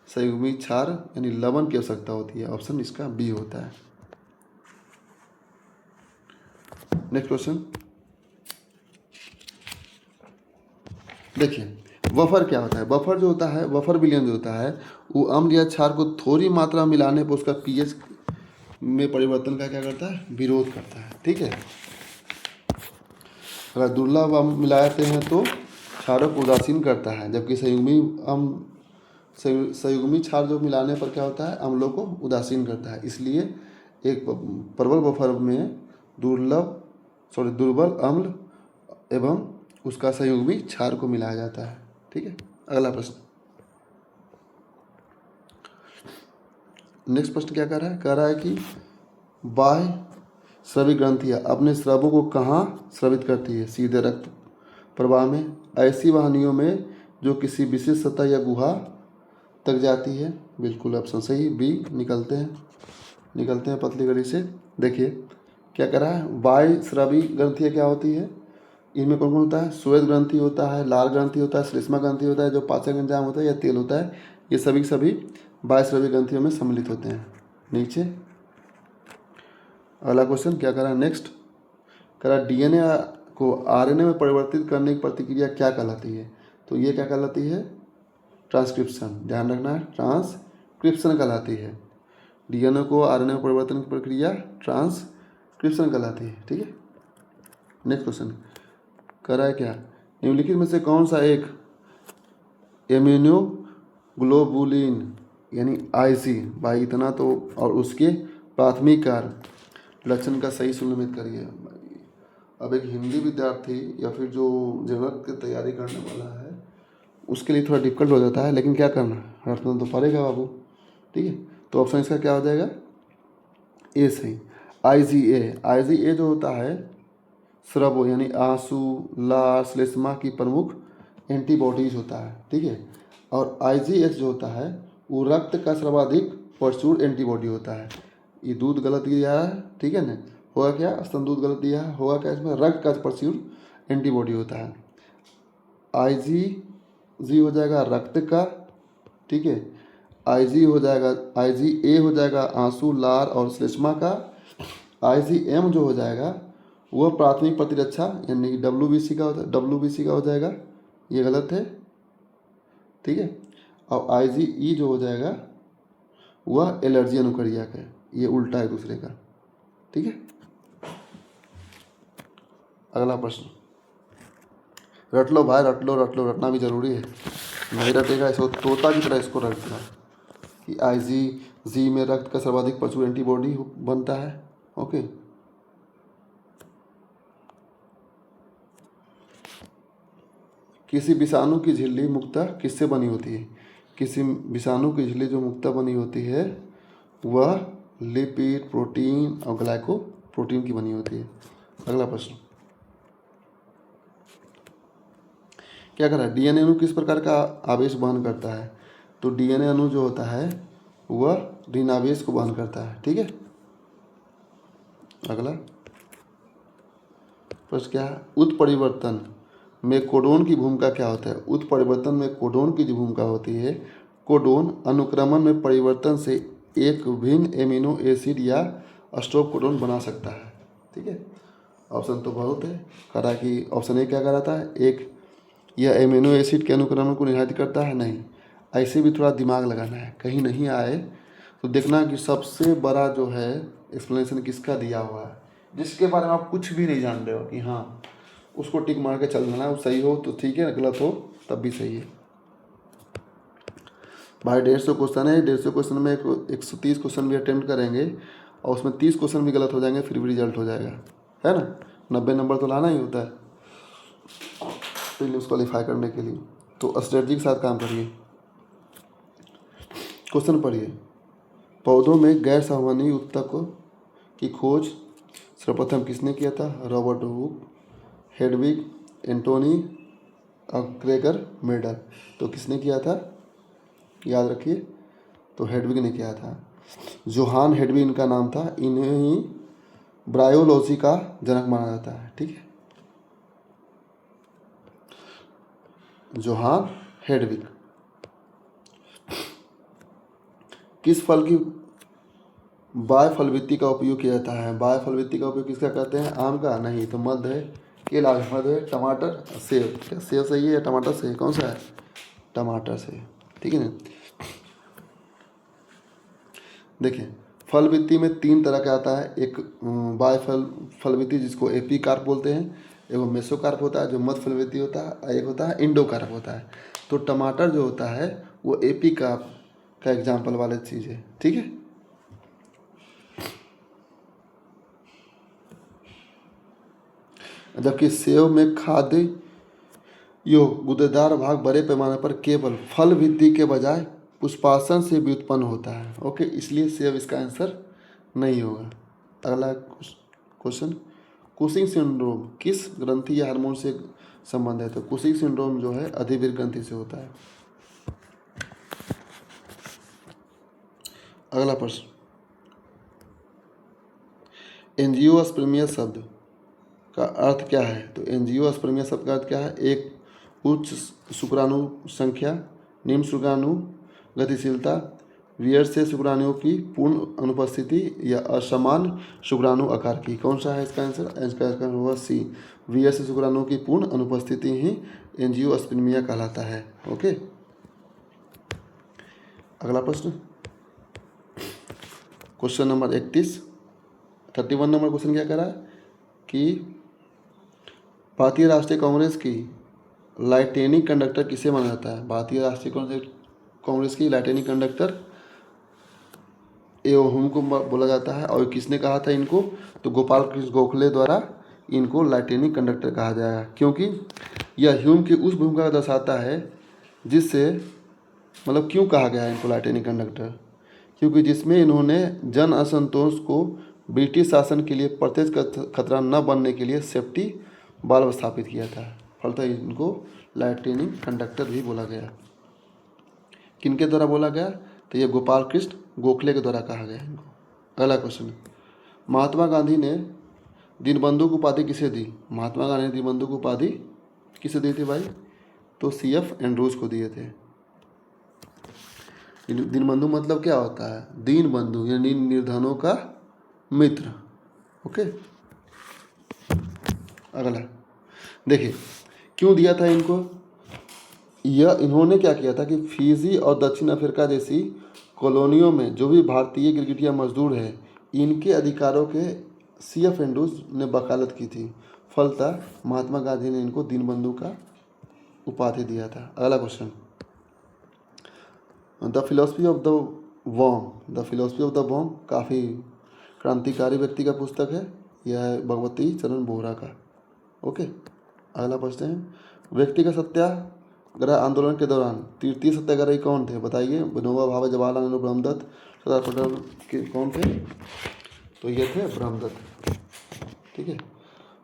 संयुग्मी क्षार यानी लवण की आवश्यकता होती है। ऑप्शन इसका बी होता है। नेक्स्ट क्वेश्चन देखिए, बफर क्या होता है। बफर जो होता है, बफर विलयन जो होता है, वो अम्ल या क्षार को थोड़ी मात्रा में मिलाने पर उसका पीएच में परिवर्तन का क्या करता है, विरोध करता है। ठीक है, अगर दुर्लभ अम्ल मिलाते हैं तो क्षारों को उदासीन करता है, जबकि संयुग्मी क्षार जो मिलाने पर क्या होता है, अम्लों को उदासीन करता है। इसलिए एक प्रबल बफर में दुर्बल अम्ल एवं उसका संयुग्मी क्षार को मिलाया जाता है। ठीक है, अगला प्रश्न, नेक्स्ट प्रश्न क्या कह रहा है? कह रहा है कि बाह्य स्रवित ग्रंथियाँ अपने स्रावों को कहाँ स्रावित करती है? सीधे रक्त प्रवाह में, ऐसी वाहिनियों में जो किसी विशेष सतह या गुहा तक जाती है। बिल्कुल ऑप्शन सही, बी निकलते हैं पतली गली से। देखिए क्या कह रहा है? बाह्य स्रावी ग्रंथियाँ क्या होती है? इनमें कौन कौन होता है? श्वेत ग्रंथि होता है, लाल ग्रंथि होता है, श्लेष्मा ग्रंथि होता है, जो पाचक एंजाइम होता है या तेल होता है, ये सभी के सभी बाह्य स्रावी ग्रंथियों में सम्मिलित होते हैं। नीचे अगला क्वेश्चन क्या कह रहा है? नेक्स्ट कह रहा है डीएनए को आरएनए में परिवर्तित करने की प्रक्रिया क्या कहलाती है? तो ये क्या कहलाती है? ट्रांसक्रिप्शन। ध्यान रखना है, ट्रांसक्रिप्शन कहलाती है। डीएनए को आरएनए में परिवर्तन की प्रक्रिया ट्रांसक्रिप्शन कहलाती है। ठीक है। नेक्स्ट क्वेश्चन कह रहा है क्या? निम्नलिखित में से कौन सा एक इम्यूनोग्लोबुलिन यानी आईजी भाई इतना तो और उसके प्राथमिक कार्य लक्षण का सही सुनिश्चित करिए। अब एक हिंदी विद्यार्थी या फिर जो जनरल की तैयारी करने वाला है उसके लिए थोड़ा डिफिकल्ट हो जाता है, लेकिन क्या करना, रटना तो पड़ेगा बाबू। ठीक है, तो ऑप्शन इसका क्या हो जाएगा? ए सही। आईजीए जो होता है स्रवो यानी आंसू, लार, श्लेष्मा की प्रमुख एंटीबॉडीज होता है। ठीक है, और आईजीएच जो होता है वो रक्त का सर्वाधिक प्रचुर एंटीबॉडी होता है। ये दूध गलत दिया है, ठीक है ना, होगा क्या? स्तन दूध गलत दिया है, होगा क्या? इसमें रक्त का प्रचुर एंटीबॉडी होता है। आईजी हो जाएगा रक्त का, ठीक है, आईजी हो जाएगा, आईजीए हो जाएगा आंसू, लार और श्लेष्मा का। आईजीएम जो हो जाएगा वह प्राथमिक प्रतिरक्षा यानी डब्ल्यूबीसी का हो जाएगा, ये गलत है। ठीक है, और आईजीई जो हो जाएगा वह एलर्जी अनुक्रिया का, ये उल्टा है दूसरे का। ठीक है, अगला प्रश्न रट लो भाई, रट लो, रटना भी जरूरी है। नहीं रटेगा इसको तोता की तरह इसको रटना कि आईजीजी में रक्त का सर्वाधिक प्रचुर एंटीबॉडी बनता है। ओके, किसी विषाणु की झिल्ली मुक्ता किससे बनी होती है? किसी विषाणु की झिल्ली जो मुक्ता बनी होती है वह लिपिड, प्रोटीन और ग्लाइकोप्रोटीन की बनी होती है। अगला प्रश्न क्या कर रहा है? डीएनए अणु किस प्रकार का आवेश वहन करता है? तो डीएनए अणु जो होता है वह ऋणावेश को वहन करता है। ठीक है, अगला प्रश्न क्या है? उत्परिवर्तन में कोडोन की भूमिका क्या होता है? उत्परिवर्तन में कोडोन की जो भूमिका होती है, कोडोन अनुक्रमण में परिवर्तन से एक भिन्न एमिनो एसिड या स्टॉप कोडोन बना सकता है। ठीक है, ऑप्शन तो बहुत है। करा कि ऑप्शन ए क्या कराता है? एक, यह एमिनो एसिड के अनुक्रमण को निर्धारित करता है। नहीं, ऐसे भी थोड़ा दिमाग लगाना है, कहीं नहीं आए तो देखना कि सबसे बड़ा जो है एक्सप्लेनेशन किसका दिया हुआ है, जिसके बारे में आप कुछ भी नहीं जान रहे हो कि हाँ उसको टिक मार के चल देना है। वो सही हो तो ठीक है, गलत हो तब भी सही है। भाई 150 क्वेश्चन है, 150 क्वेश्चन में 130 क्वेश्चन भी अटेम्प्ट करेंगे और उसमें 30 क्वेश्चन भी गलत हो जाएंगे, फिर भी रिजल्ट हो जाएगा, है ना। 90 नंबर तो लाना ही होता है प्रीलिम्स क्वालिफाई करने के लिए, तो स्ट्रेटजी के साथ काम करिए। क्वेश्चन पढ़िए, पौधों में गैर संवहनी उत्तक की खोज सर्वप्रथम किसने किया था? रॉबर्ट हुक, हेडविग, एंटोनी और ग्रेगर मेंडल। तो किसने किया था? याद रखिए, तो हेडविग ने किया था। जोहान हेडविग इनका नाम था, इन्हें ही ब्रायोलॉजी का जनक माना जाता है। ठीक है, जोहान हेडविग। किस फल की बायफलवित्ति का उपयोग किया जाता है? बायफलवित्ति का उपयोग किसका करते हैं? आम का? नहीं, तो मध्य है, केला मध्य है, टमाटर, सेब। क्या सेब सही है या टमाटर सही? कौन सा है? टमाटर सही। ठीक है ना। देखिए, फलवित्ति में 3 तरह का आता है। एक फलवित्ति जिसको एपीकार्प बोलते हैं, एवं मेसोकार्प होता है जो मध्य फलवित्ति होता है, और एक होता है इंडोकार्प होता है। तो टमाटर जो होता है वो एपीकार्प का एग्जाम्पल वाली चीज़ है। ठीक है, जबकि सेब में खाद्य योग गुदेदार भाग बड़े पैमाने पर केवल फल भित्ति के बजाय पुष्पासन से व्युत्पन्न होता है। ओके, इसलिए सेव इसका आंसर नहीं होगा। अगला क्वेश्चन, कुशिंग सिंड्रोम किस ग्रंथि या हार्मोन से संबंध है? तो कुशिंग सिंड्रोम जो है अधिवीर ग्रंथि से होता है। अगला प्रश्न, एंजियोस्पर्मिया शब्द का अर्थ क्या है? तो एंजियोस्पर्मिया शब्द का अर्थ क्या है? एक उच्च शुक्राणु संख्या, निम्न शुक्राणु गतिशीलता, वियर से शुक्राणुओं की पूर्ण अनुपस्थिति या असमान शुक्राणु आकार की। कौन सा है इसका आंसर? इसका आंसर होगा सी, वियर से शुक्राणुओं की पूर्ण अनुपस्थिति ही एंजियोस्पर्मिया कहलाता है। ओके, अगला प्रश्न, क्वेश्चन नंबर 31 नंबर क्वेश्चन क्या करा कि भारतीय राष्ट्रीय कांग्रेस की लाइटेनिंग कंडक्टर किसे माना जाता है? भारतीय राष्ट्रीय कांग्रेस की लाइटेनिंग कंडक्टर ह्यूम को बोला जाता है। और किसने कहा था इनको? तो गोपाल कृष्ण गोखले द्वारा इनको लाइटेनिंग कंडक्टर कहा जाएगा, क्योंकि यह ह्यूम की उस भूमिका को दर्शाता है जिससे, मतलब क्यों कहा गया है इनको लाइटेनिंग कंडक्टर? क्योंकि जिसमें इन्होंने जन असंतोष को ब्रिटिश शासन के लिए प्रत्यक्ष खतरा न बनने के लिए सेफ्टी वाल्व स्थापित किया था। फलतः इनको लाइटेनिंग कंडक्टर भी बोला गया। किनके द्वारा बोला गया? तो ये गोपाल कृष्ण गोखले के द्वारा कहा गया इनको। अगला क्वेश्चन, महात्मा गांधी ने दीनबंधु की उपाधि किसे दी? महात्मा गांधी ने दीनबंधु की उपाधि किसे दी थी भाई? तो CF एंड्रूज को दिए थे। दीनबंधु मतलब क्या होता है? दीनबंधु यानी निर्धनों का मित्र। ओके, अगला देखिए, क्यों दिया था इनको? इन्होंने क्या किया था कि फिजी और दक्षिण अफ्रीका जैसी कॉलोनियों में जो भी भारतीय गिरगिटिया मजदूर हैं, इनके अधिकारों के CF एंड्रूज ने वकालत की थी। फलतः महात्मा गांधी ने इनको दीनबंधु का उपाधि दिया था। अगला question, the philosophy of the warm. The philosophy of the warm काफ़ी क्रांतिकारी व्यक्ति का पुस्तक है। यह है भगवती चरण बोहरा का। ओके, अगला प्रश्न है, व्यक्ति का सत्याग्रह आंदोलन के दौरान तृतीय सत्याग्रही कौन थे? बताइए। विनोबा भावे, जवाहरलाल नेहरू, ब्रह्मदत्त, सरदार पटेल के कौन थे? तो ये थे ब्रह्मदत्त। ठीक है,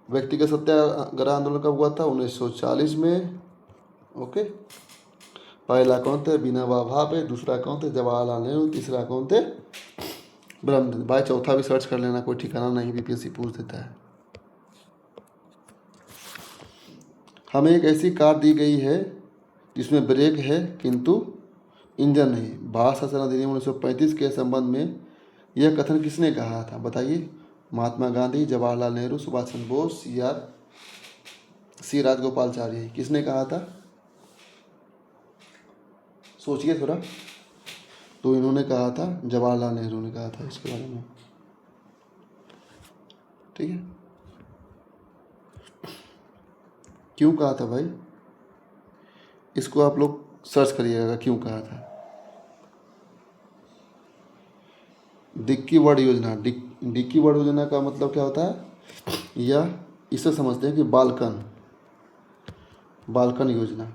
व्यक्ति का सत्याग्रह आंदोलन कब हुआ था? 1940 में। ओके, पहला कौन थे? विनोबा भावे, दूसरा कौन थे? जवाहरलाल नेहरू, तीसरा कौन थे? ब्रह्मदत्त। भाई चौथा भी सर्च कर लेना, कोई ठिकाना नहीं, BPSC पूछ देता है। हमें एक ऐसी कार दी गई है जिसमें ब्रेक है किंतु इंजन नहीं। भारत शासन अधिनियम 1935 के संबंध में यह कथन किसने कहा था? बताइए। महात्मा गांधी, जवाहरलाल नेहरू, सुभाष चंद्र बोस या सी राजगोपालाचारी? किसने कहा था? सोचिए थोड़ा। तो इन्होंने कहा था, जवाहरलाल नेहरू ने कहा था इसके बारे में। ठीक है, क्यों कहा था भाई? इसको आप लोग सर्च करिएगा क्यों कहा था। डिक्की वर्ड योजना। डिक्की वर्ड योजना का मतलब क्या होता है? या इसे समझते हैं कि बाल्कन योजना।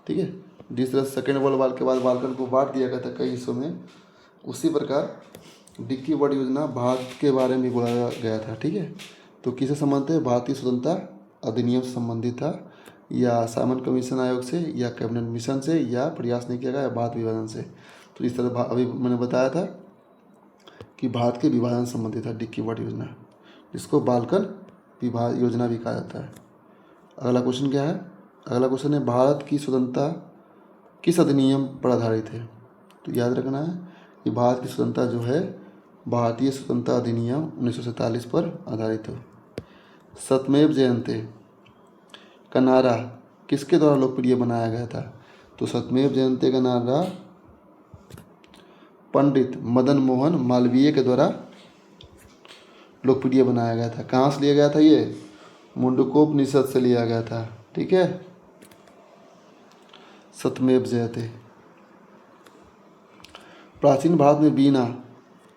ठीक है, जिस तरह सेकेंड वर्ल्ड वार के बाद बाल्कन को बांट दिया गया था कई हिस्सों में, उसी प्रकार डिक्की वर्ड योजना भारत के बारे में बोला गया था। ठीक है, तो किसे संबंधित है? भारतीय स्वतंत्रता अधिनियम से संबंधित था, या साइमन कमीशन आयोग से, या कैबिनेट मिशन से, या प्रयास नहीं किया गया, या भारत विभाजन से। तो इस तरह अभी मैंने बताया था कि भारत के विभाजन संबंधित है डिक्की वर्ड योजना, जिसको बाल्कन योजना भी कहा जाता है। अगला क्वेश्चन क्या है? अगला क्वेश्चन है, भारत की स्वतंत्रता किस अधिनियम पर आधारित है? तो याद रखना है कि भारत की स्वतंत्रता जो है भारतीय स्वतंत्रता अधिनियम 1947 पर आधारित है। सत्यमेव जयते का नारा किसके द्वारा लोकप्रिय बनाया गया था? तो सत्यमेव जयते का नारा पंडित मदन मोहन मालवीय के द्वारा लोकप्रिय बनाया गया था। कहाँ से लिया गया था? ये मुंडकोपनिषद से लिया गया था। ठीक है, सत्यमेव जयते। प्राचीन भारत में वीणा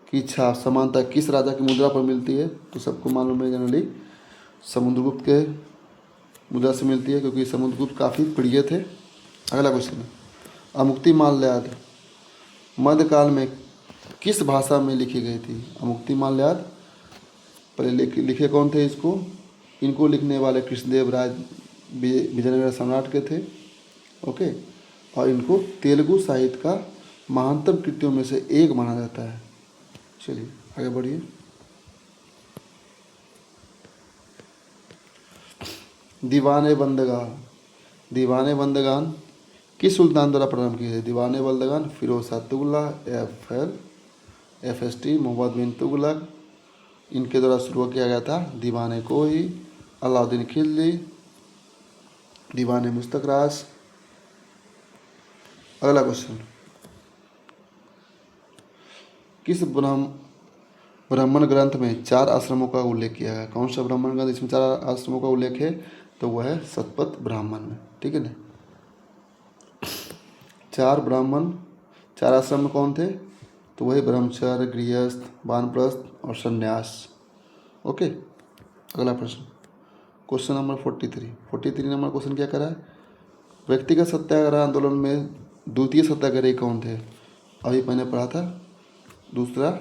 की छाप समानता किस राजा की मुद्रा पर मिलती है? तो सबको मालूम है जनरली समुद्रगुप्त के मुद्रा से मिलती है, क्योंकि समुद्रगुप्त काफ़ी प्रिय थे। अगला क्वेश्चन है, अमुक्ति माल्याद मध्यकाल में किस भाषा में लिखी गई थी? अमुक्ति माल्याद पहले लिखे कौन थे इसको? इनको लिखने वाले कृष्णदेव राय विजयनगर सम्राट के थे। ओके, और इनको तेलुगु साहित्य का महानतम कृतियों में से एक माना जाता है। चलिए आगे बढ़िए। दीवाने बंदगान, दीवाने बंदगान किस सुल्तान द्वारा प्रारंभ किए थे? दीवाने बंदगान फिरोज शाह तुगलक, FST मोहम्मद बिन तुगलक, इनके द्वारा शुरू किया गया था। दीवाने कोही, अलाउद्दीन खिलजी, दीवाने मुस्तकराज। अगला क्वेश्चन, किस ब्राह्मण ग्रंथ में 4 आश्रमों का उल्लेख किया है? कौन सा ब्राह्मण ग्रंथ इसमें 4 आश्रमों का उल्लेख है? तो वह है शतपथ ब्राह्मण में। ठीक है ना। 4 आश्रम में कौन थे? तो वही ब्रह्मचर्य, गृहस्थ, वानप्रस्थ और संन्यास। ओके, अगला प्रश्न, क्वेश्चन नंबर 43 नंबर क्वेश्चन क्या करा है? व्यक्तिगत सत्याग्रह आंदोलन में द्वितीय सत्याग्रही कौन थे? अभी मैंने पढ़ा था। दूसरा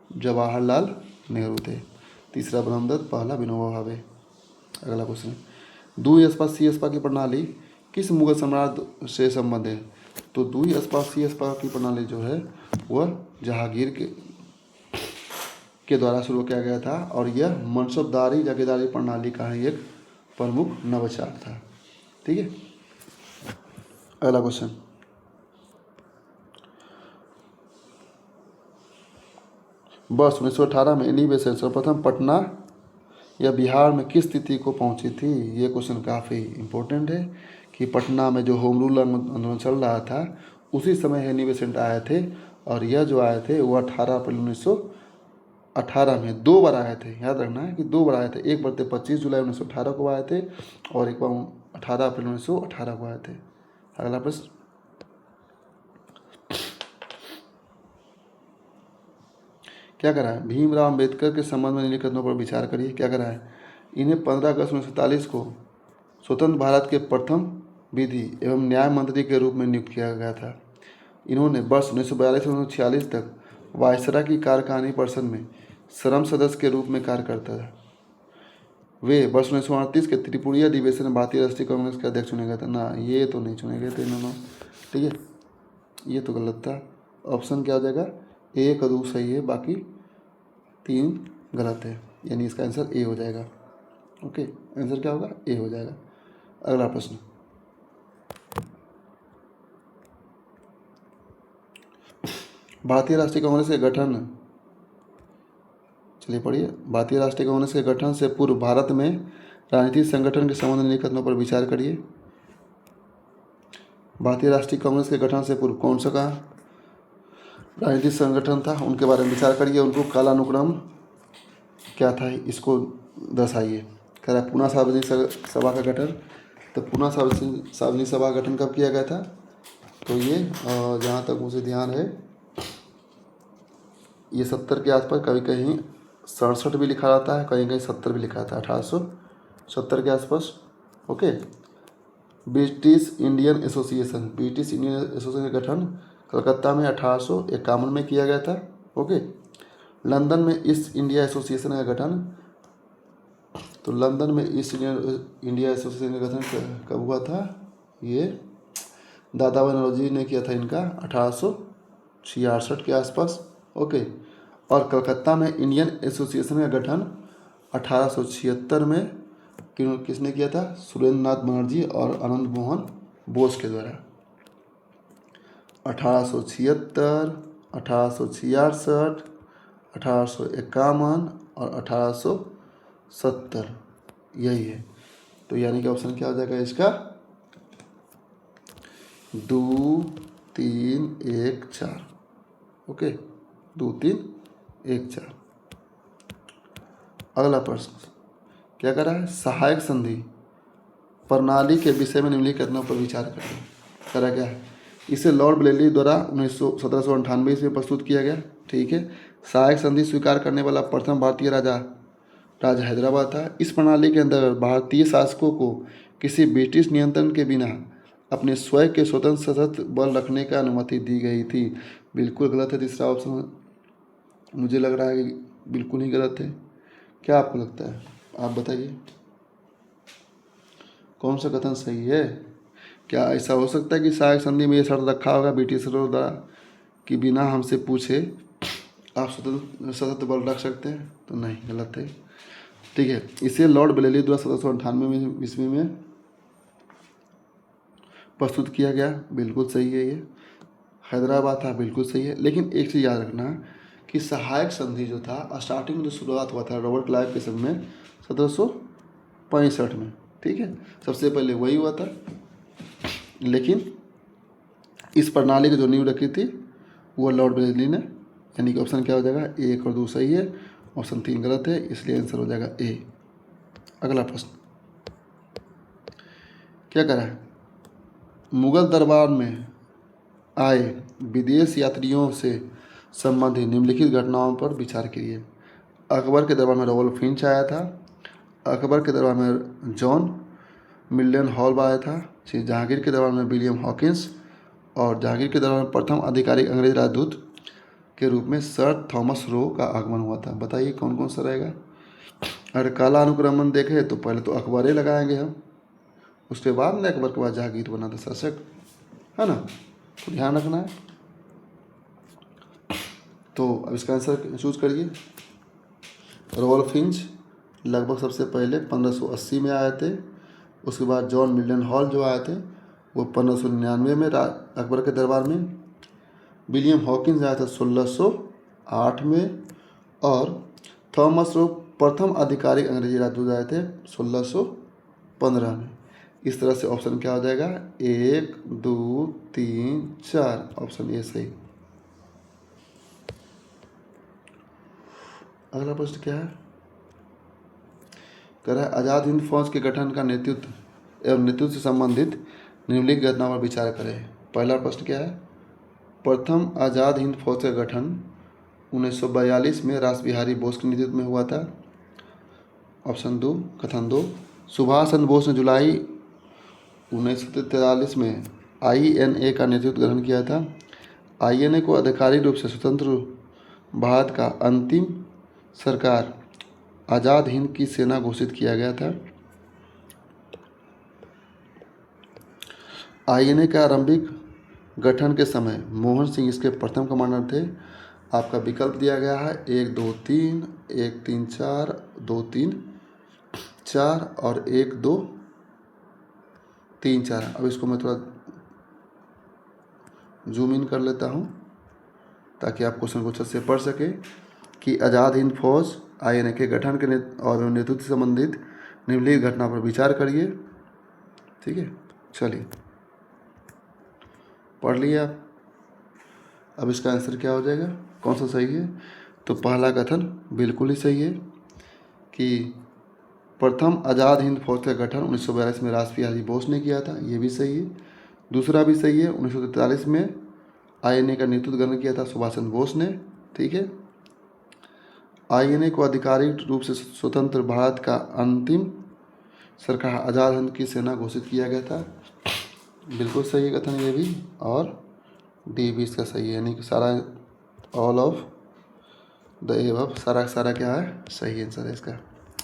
जवाहरलाल नेहरू थे, तीसरा ब्रह्मदत्त, पहला विनोबा भावे। अगला क्वेश्चन, दुई स्पा सी स्पा की प्रणाली किस मुगल सम्राट से संबंध है? तो दुई स्पा सी स्पा की प्रणाली जो है वह जहांगीर के द्वारा शुरू किया गया था और यह मनसबदारी जागीरदारी प्रणाली का ही एक प्रमुख नवाचार था। ठीक है। अगला क्वेश्चन, वर्ष 1918 में एनी बेसेंट सर्वप्रथम पटना या बिहार में किस तिथि को पहुंची थी? ये क्वेश्चन काफ़ी इम्पोर्टेंट है कि पटना में जो होम रूल आंदोलन चल रहा था उसी समय एनी बेसेंट आए थे और यह जो आए थे वो 18 अप्रैल 1918 में 2 बार आए थे। याद रखना है कि 2 बार आए थे। एक बार 25 जुलाई 1918 को आए थे और एक बार 18 अप्रैल 1918 को आए थे। अगला प्रश्न, क्या करा है? भीमराव अंबेडकर के संबंध में निम्नलिखित कथनों पर विचार करिए। क्या करा है? इन्हें 15 अगस्त 1947 को स्वतंत्र भारत के प्रथम विधि एवं न्याय मंत्री के रूप में नियुक्त किया गया था। इन्होंने वर्ष 1942 से 1946 तक वायसराय की कार्यकारिणी परिषद में श्रम सदस्य के रूप में कार्य करता था। वे वर्ष 1938 के त्रिपुरिया अधिवेशन में भारतीय राष्ट्रीय कांग्रेस के अध्यक्ष चुने गए थे। ना, ये तो नहीं चुने गए थे इन्होंने। ठीक है, ये तो गलत था। ऑप्शन क्या हो जाएगा? 1 और 2 सही है, बाकी 3 गलत है, यानी इसका आंसर ए हो जाएगा। ओके, आंसर क्या होगा? ए हो जाएगा। अगला प्रश्न, भारतीय राष्ट्रीय कांग्रेस के गठन, चलिए पढ़िए। भारतीय राष्ट्रीय कांग्रेस के गठन से पूर्व भारत में राजनीतिक संगठन के संबंध में निम्नलिखित कथनों पर विचार करिए। भारतीय राष्ट्रीय कांग्रेस के गठन से पूर्व कौन सा का राजनीतिक संगठन था, उनके बारे में विचार करिए। उनको कालानुक्रम क्या था इसको दर्शाइए। कह रहा है पूना सार्वजनिक सभा का गठन। तो पूना सार्वजनिक सभा का गठन कब किया गया था? तो ये जहाँ तक मुझे ध्यान है ये 70 के आसपास, कभी कहीं 67 भी लिखा रहता है, कहीं कहीं 70 भी लिखा था, 1870 के आसपास। ओके, ब्रिटिश इंडियन एसोसिएशन का गठन कलकत्ता में 1851 में किया गया था। ओके, लंदन में ईस्ट इंडिया एसोसिएशन का गठन, तो लंदन में ईस्ट इंडिया एसोसिएशन का गठन कब हुआ था? ये दादा भाई नौरोजी ने किया था इनका 1866 के आसपास। ओके, और कलकत्ता में इंडियन एसोसिएशन का गठन 1876 में किसने किया था? सुरेंद्र नाथ बनर्जी और आनंद मोहन बोस के द्वारा। 1876, 1866, 1851 और 1870 यही है। तो यानी कि ऑप्शन क्या हो जाएगा इसका? 2, 3, 1, 4। ओके, 2, 3, 1, 4। अगला प्रश्न क्या कर रहा है? सहायक संधि प्रणाली के विषय में निम्नलिखित कथनों पर विचार करें। करा क्या है? इसे लॉर्ड ब्लेली द्वारा 1798 ईस्वी में प्रस्तुत किया गया। ठीक है, सहायक संधि स्वीकार करने वाला प्रथम भारतीय राजा हैदराबाद था। इस प्रणाली के अंतर्गत भारतीय शासकों को किसी ब्रिटिश नियंत्रण के बिना अपने स्वयं के स्वतंत्र सशस्त्र बल रखने का अनुमति दी गई थी। बिल्कुल गलत है तीसरा ऑप्शन, मुझे लग रहा है कि बिल्कुल ही गलत है। क्या आपको लगता है, आप बताइए कौन सा कथन सही है? क्या ऐसा हो सकता है कि सहायक संधि में ये शर्त रखा होगा ब्रिटिशरों द्वारा कि बिना हमसे पूछे आप स्वतंत्र सशस्त्र बल रख सकते हैं? तो नहीं, गलत है। ठीक है, इसे लॉर्ड बेलेली द्वारा 1798 ईस्वी में प्रस्तुत किया गया। बिल्कुल सही है ये। हैदराबाद था, बिल्कुल सही है। लेकिन एक चीज़ याद रखना कि सहायक संधि जो था स्टार्टिंग में जो शुरुआत हुआ था रॉबर्ट क्लाइव के समय में 1765 में, ठीक है, सबसे पहले वही हुआ था। लेकिन इस प्रणाली की जो नींव रखी थी वो लॉर्ड बेलेली ने, यानी कि ऑप्शन क्या हो जाएगा, 1 और 2 सही है, ऑप्शन 3 गलत है, इसलिए आंसर हो जाएगा ए। अगला प्रश्न क्या करा है, मुगल दरबार में आए विदेश यात्रियों से संबंधित निम्नलिखित घटनाओं पर विचार कीजिए। अकबर के दरबार में रॉबर्ट फिंच आया था, अकबर के दरबार में जॉन मिल्टन हॉल आया था, जहांगीर के दरबार में विलियम हॉकिंस, और जहांगीर के दरबार में प्रथम आधिकारिक अंग्रेज राजदूत के रूप में सर थॉमस रो का आगमन हुआ था। बताइए कौन कौन सा रहेगा। अगर काला अनुक्रमण देखें तो पहले तो अकबर ही लगाएंगे हम, उसके बाद में अकबर के बाद जहांगीर बना था शासक, है ना, तो ध्यान रखना है। तो अब इसका आंसर चूज करिए। रॉबर्ट फिंच लगभग सबसे पहले 1580 में आए थे। उसके बाद जॉन मिल्टन हॉल जो आए थे वो 1599 में अकबर के दरबार में। विलियम हॉकिंस आया था 1608 में, और थॉमस रो प्रथम आधिकारिक अंग्रेजी राजदूत आए थे 1615 में। इस तरह से ऑप्शन क्या हो जाएगा, 1 2 3 4, ऑप्शन ए सही। अगला प्रश्न क्या है, कह रहा है आज़ाद हिंद फौज के गठन का नेतृत्व एवं नेतृत्व से संबंधित निम्नलिखित घटना पर विचार करें। पहला प्रश्न क्या है, प्रथम आज़ाद हिंद फौज का गठन 1942 में रास बिहारी बोस के नेतृत्व में हुआ था। ऑप्शन 2, कथन 2, सुभाष चंद्र बोस ने जुलाई 1943 में INA का नेतृत्व ग्रहण किया था। INA को आधिकारिक रूप से स्वतंत्र भारत का अंतिम सरकार आज़ाद हिंद की सेना घोषित किया गया था। INA का आरंभिक गठन के समय मोहन सिंह इसके प्रथम कमांडर थे। आपका विकल्प दिया गया है 1 2 3, 1 3 4, 2 3 4 और 1 2 3 4। अब इसको मैं थोड़ा जूम इन कर लेता हूँ ताकि आप क्वेश्चन को अच्छे से पढ़ सके कि आज़ाद हिंद फौज INA के गठन के और नेतृत्व से संबंधित निम्नलिखित घटना पर विचार करिए। ठीक है, चलिए पढ़ लिया आप। अब इसका आंसर क्या हो जाएगा, कौन सा सही है? तो पहला कथन बिल्कुल ही सही है कि प्रथम आज़ाद हिंद फौज का गठन 1942 में रास बिहारी बोस ने किया था, ये भी सही है। दूसरा भी सही है, 1943 में INA का नेतृत्व ग्रहण किया था सुभाष चंद्र बोस ने। ठीक है, INA को आधिकारिक रूप से स्वतंत्र भारत का अंतिम सरकार आज़ाद हिंद की सेना घोषित किया गया था, बिल्कुल सही है कथन ये भी। और डी भी इसका सही है, यानी कि सारा ऑल ऑफ द एबव सारा क्या है, सही आंसर है इसका।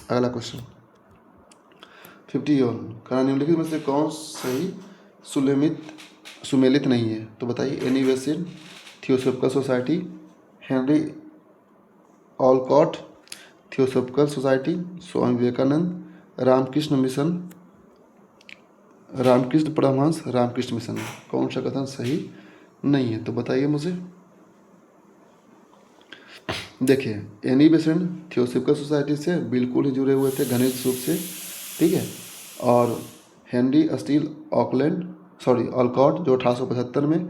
अगला क्वेश्चन 51, कहा निम्नलिखित में से कौन सही सुमेलित नहीं है? तो बताइए, Annie Besant, Theosophical Society, Henry Olcott Theosophical Society, Swami Vivekananda, Ramakrishna Mission, Ramakrishna Paramahamsa, Ramakrishna Mission. कौन सा कथन सही नहीं है? तो बताइए मुझे। देखिए, एनी बेसेंट थियोसॉफिकल सोसाइटी से बिल्कुल ही जुड़े हुए थे घनिष्ठ रूप से, ठीक है। और हेनरी स्टील ऑलकॉट जो 1875 में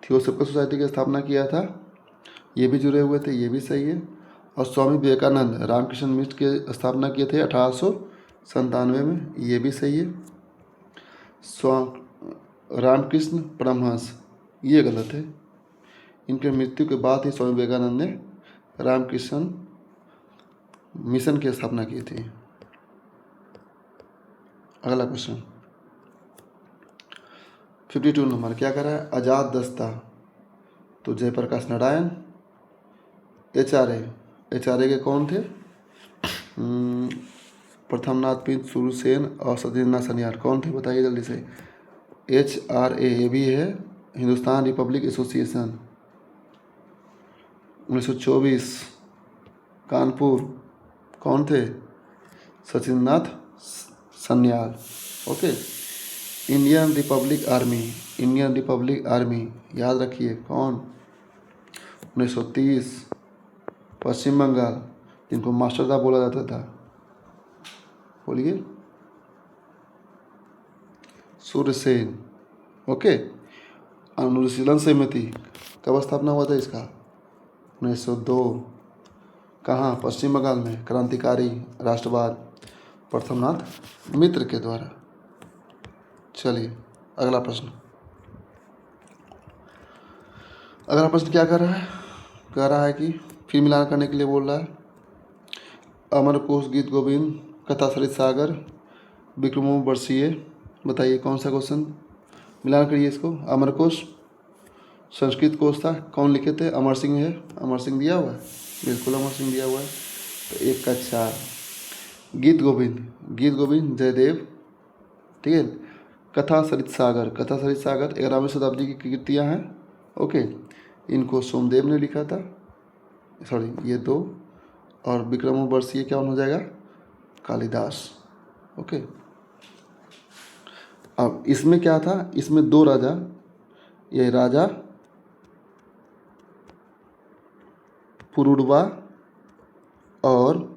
थियोसॉफिकल सोसाइटी की स्थापना किया था, ये भी जुड़े हुए थे, ये भी सही है। और स्वामी विवेकानंद रामकृष्ण मिशन की स्थापना किए थे 1897 में, ये भी सही है। रामकृष्ण परमहंस ये गलत है, इनके मृत्यु के बाद ही स्वामी विवेकानंद ने रामकृष्ण मिशन की स्थापना की थी। अगला क्वेश्चन 52 नंबर क्या करा है? आज़ाद दस्ता, तो Jayaprakash Narayan. H R A के कौन थे? प्रथमनाथ मित्र, सूरसेन और सत्येंद्रनाथ सनियाल। कौन थे बताइए जल्दी से। HRA ये भी है हिंदुस्तान रिपब्लिक एसोसिएशन, 1924 कानपुर। कौन थे? Sachindranath Sanyal. Okay. Indian Republic army याद रखिए कौन? 1930 पश्चिम बंगाल, जिनको मास्टरदा बोला जाता था। बोलिए। सूर्यसेन। ओके। अनुशीलन समिति कब स्थापना हुआ था इसका? 1902। कहाँ? पश्चिम बंगाल में। क्रांतिकारी राष्ट्रवाद प्रथमनाथ मित्र के द्वारा। चलिए अगला प्रश्न। अगला प्रश्न क्या कर रहा है? कह रहा है कि फिर मिलान करने के लिए बोल रहा है। अमरकोश, गीत गोविंद, कथा सरित सागर, विक्रमो बरसिए। बताइए कौन सा क्वेश्चन? मिलान करिए इसको। अमरकोश संस्कृत कोश था, कौन लिखे थे? अमर सिंह है। अमर सिंह दिया हुआ है, बिल्कुल अमर सिंह दिया हुआ है। तो 1 का 4। गीत गोविंद जयदेव, ठीक है। कथा सरित सागर 11वीं शताब्दी की कृतियाँ हैं। ओके। इनको सोमदेव ने लिखा था, सॉरी ये 2। और विक्रमो बरसिए क्या हो जाएगा? कालिदास। ओके। अब इसमें क्या था? इसमें 2 राजा, ये राजा पुरुरवा और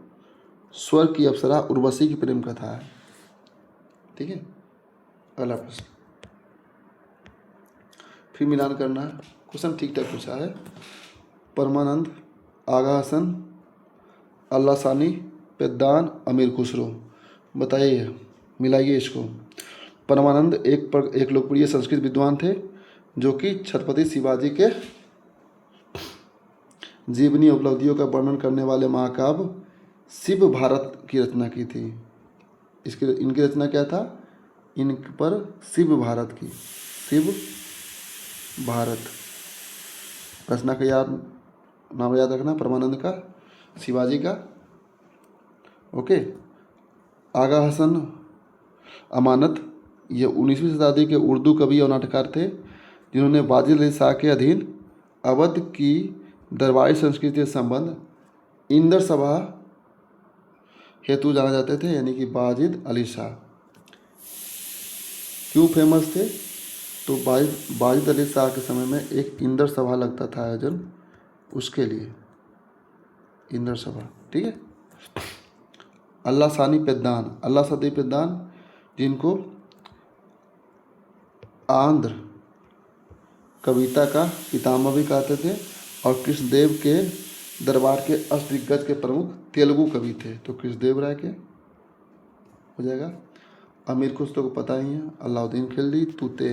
स्वर्ग की अप्सरा उर्वशी की प्रेम कथा है। ठीक है। अगला प्रश्न फिर मिलान करना है। क्वेश्चन ठीक ठाक पूछा है। परमानंद, आगा हसन, अल्लाह सानी, पेद्दान, अमीर खुसरो। बताइए, मिलाइए इसको। परमानंद एक लोकप्रिय संस्कृत विद्वान थे जो कि छत्रपति शिवाजी के जीवनी उपलब्धियों का वर्णन करने वाले महाकाव्य शिव भारत की रचना की थी। इनकी रचना क्या था? इन पर शिव भारत रचना का नाम याद रखना। परमानंद का, शिवाजी का। ओके। आगा हसन अमानत, ये 19वीं शताब्दी के उर्दू कवि और नाटककार थे जिन्होंने वाजिद अली शाह के अधीन अवध की दरबारी संस्कृति से संबंध इंदर सभा हेतु जाने जाते थे, यानी कि वाजिद अली शाह। क्यों फेमस थे? तो वाजिद अली शाह के समय में एक इंदर सभा लगता था आयोजन, उसके लिए इंदर सभा। ठीक है। अल्लाह सानी पेद्दान जिनको आंध्र कविता का पितामह भी कहते थे और कृष्णदेव के दरबार के अष्टदिग्गज के प्रमुख तेलुगु कवि थे, तो कृष्णदेव राय के हो जाएगा। अमीर खुसरो को पता ही है, अलाउद्दीन खिलजी, तूती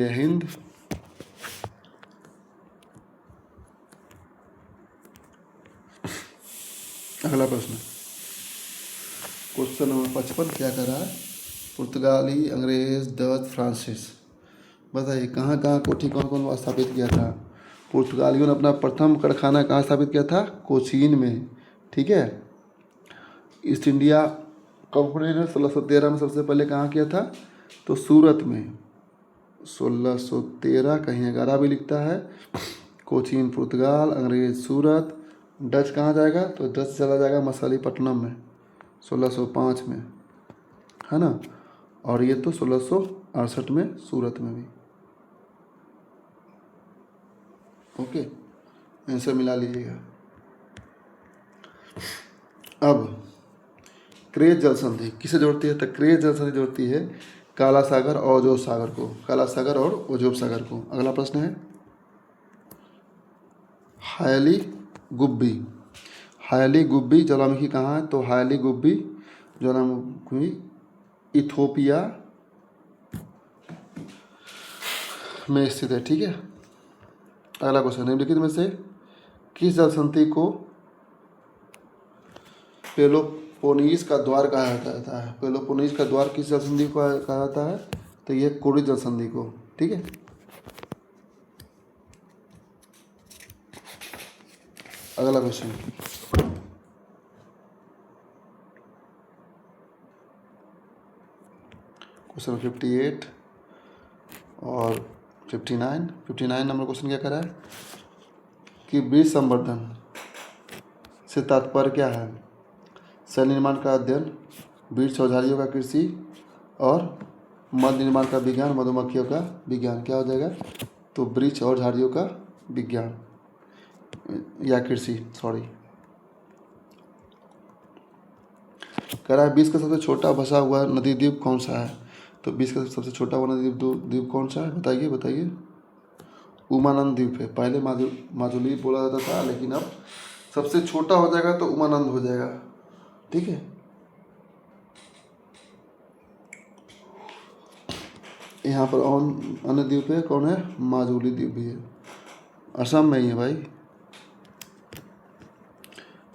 हिंद। अगला प्रश्न, क्वेश्चन नंबर 55 क्या कर रहा है? पुर्तगाली, अंग्रेज, डच, फ्रांसीस। बताइए कहाँ कोठी कौन स्थापित किया था? पुर्तगालियों ने अपना प्रथम कारखाना कहाँ स्थापित किया था? कोचीन में। ठीक है। ईस्ट इंडिया कंपनी ने 1613 में सबसे पहले कहाँ किया था? तो सूरत में। 1613, कहीं 11 भी लिखता है। कोचीन पुर्तगाल, अंग्रेज सूरत, डच कहाँ जाएगा? तो डच चला जाएगा मछलीपट्टनम में 1605 में, है ना। और ये तो 1668 में सूरत में भी। ओके, आंसर मिला लीजिएगा। अब क्रेज जल संधि किसे जोड़ती है? तो क्रेज जल संधि जोड़ती है काला सागर और ओजोब सागर को। काला सागर और ओजोब सागर को। अगला प्रश्न है हायली गुब्बी ज्वालामुखी कहाँ है? तो हायली गुब्बी ज्वालामुखी इथोपिया में स्थित है। ठीक है। अगला क्वेश्चन, निम्नलिखित में से किस जल संधि को पेलोपोनीज का द्वार कहा जाता है? पेलोपोनीज का द्वार किस जल संधि को कहा जाता है? तो ये कोरी जलसंधि को। ठीक है, अगला क्वेश्चन, क्वेश्चन 58 और 59 नंबर क्वेश्चन क्या करा है कि वृक्ष संवर्धन से तात्पर्य क्या है? शैल निर्माण का अध्ययन, वृक्ष और झाड़ियों का कृषि, और मध निर्माण का विज्ञान, मधुमक्खियों का विज्ञान। क्या हो जाएगा? तो वृक्ष और झाड़ियों का विज्ञान या कृषि, सॉरी। कह रहा है विश्व का सबसे छोटा बसा हुआ नदी द्वीप कौन सा है? तो विश्व का सबसे छोटा हुआ नदी द्वीप कौन सा है? बताइए बताइए। उमानंद द्वीप है। पहले माजुली बोला जाता था, लेकिन अब सबसे छोटा हो जाएगा तो उमानंद हो जाएगा। ठीक है, यहाँ पर और अन्य द्वीप है, कौन है? माजुली द्वीप भी है, असम में ही है भाई,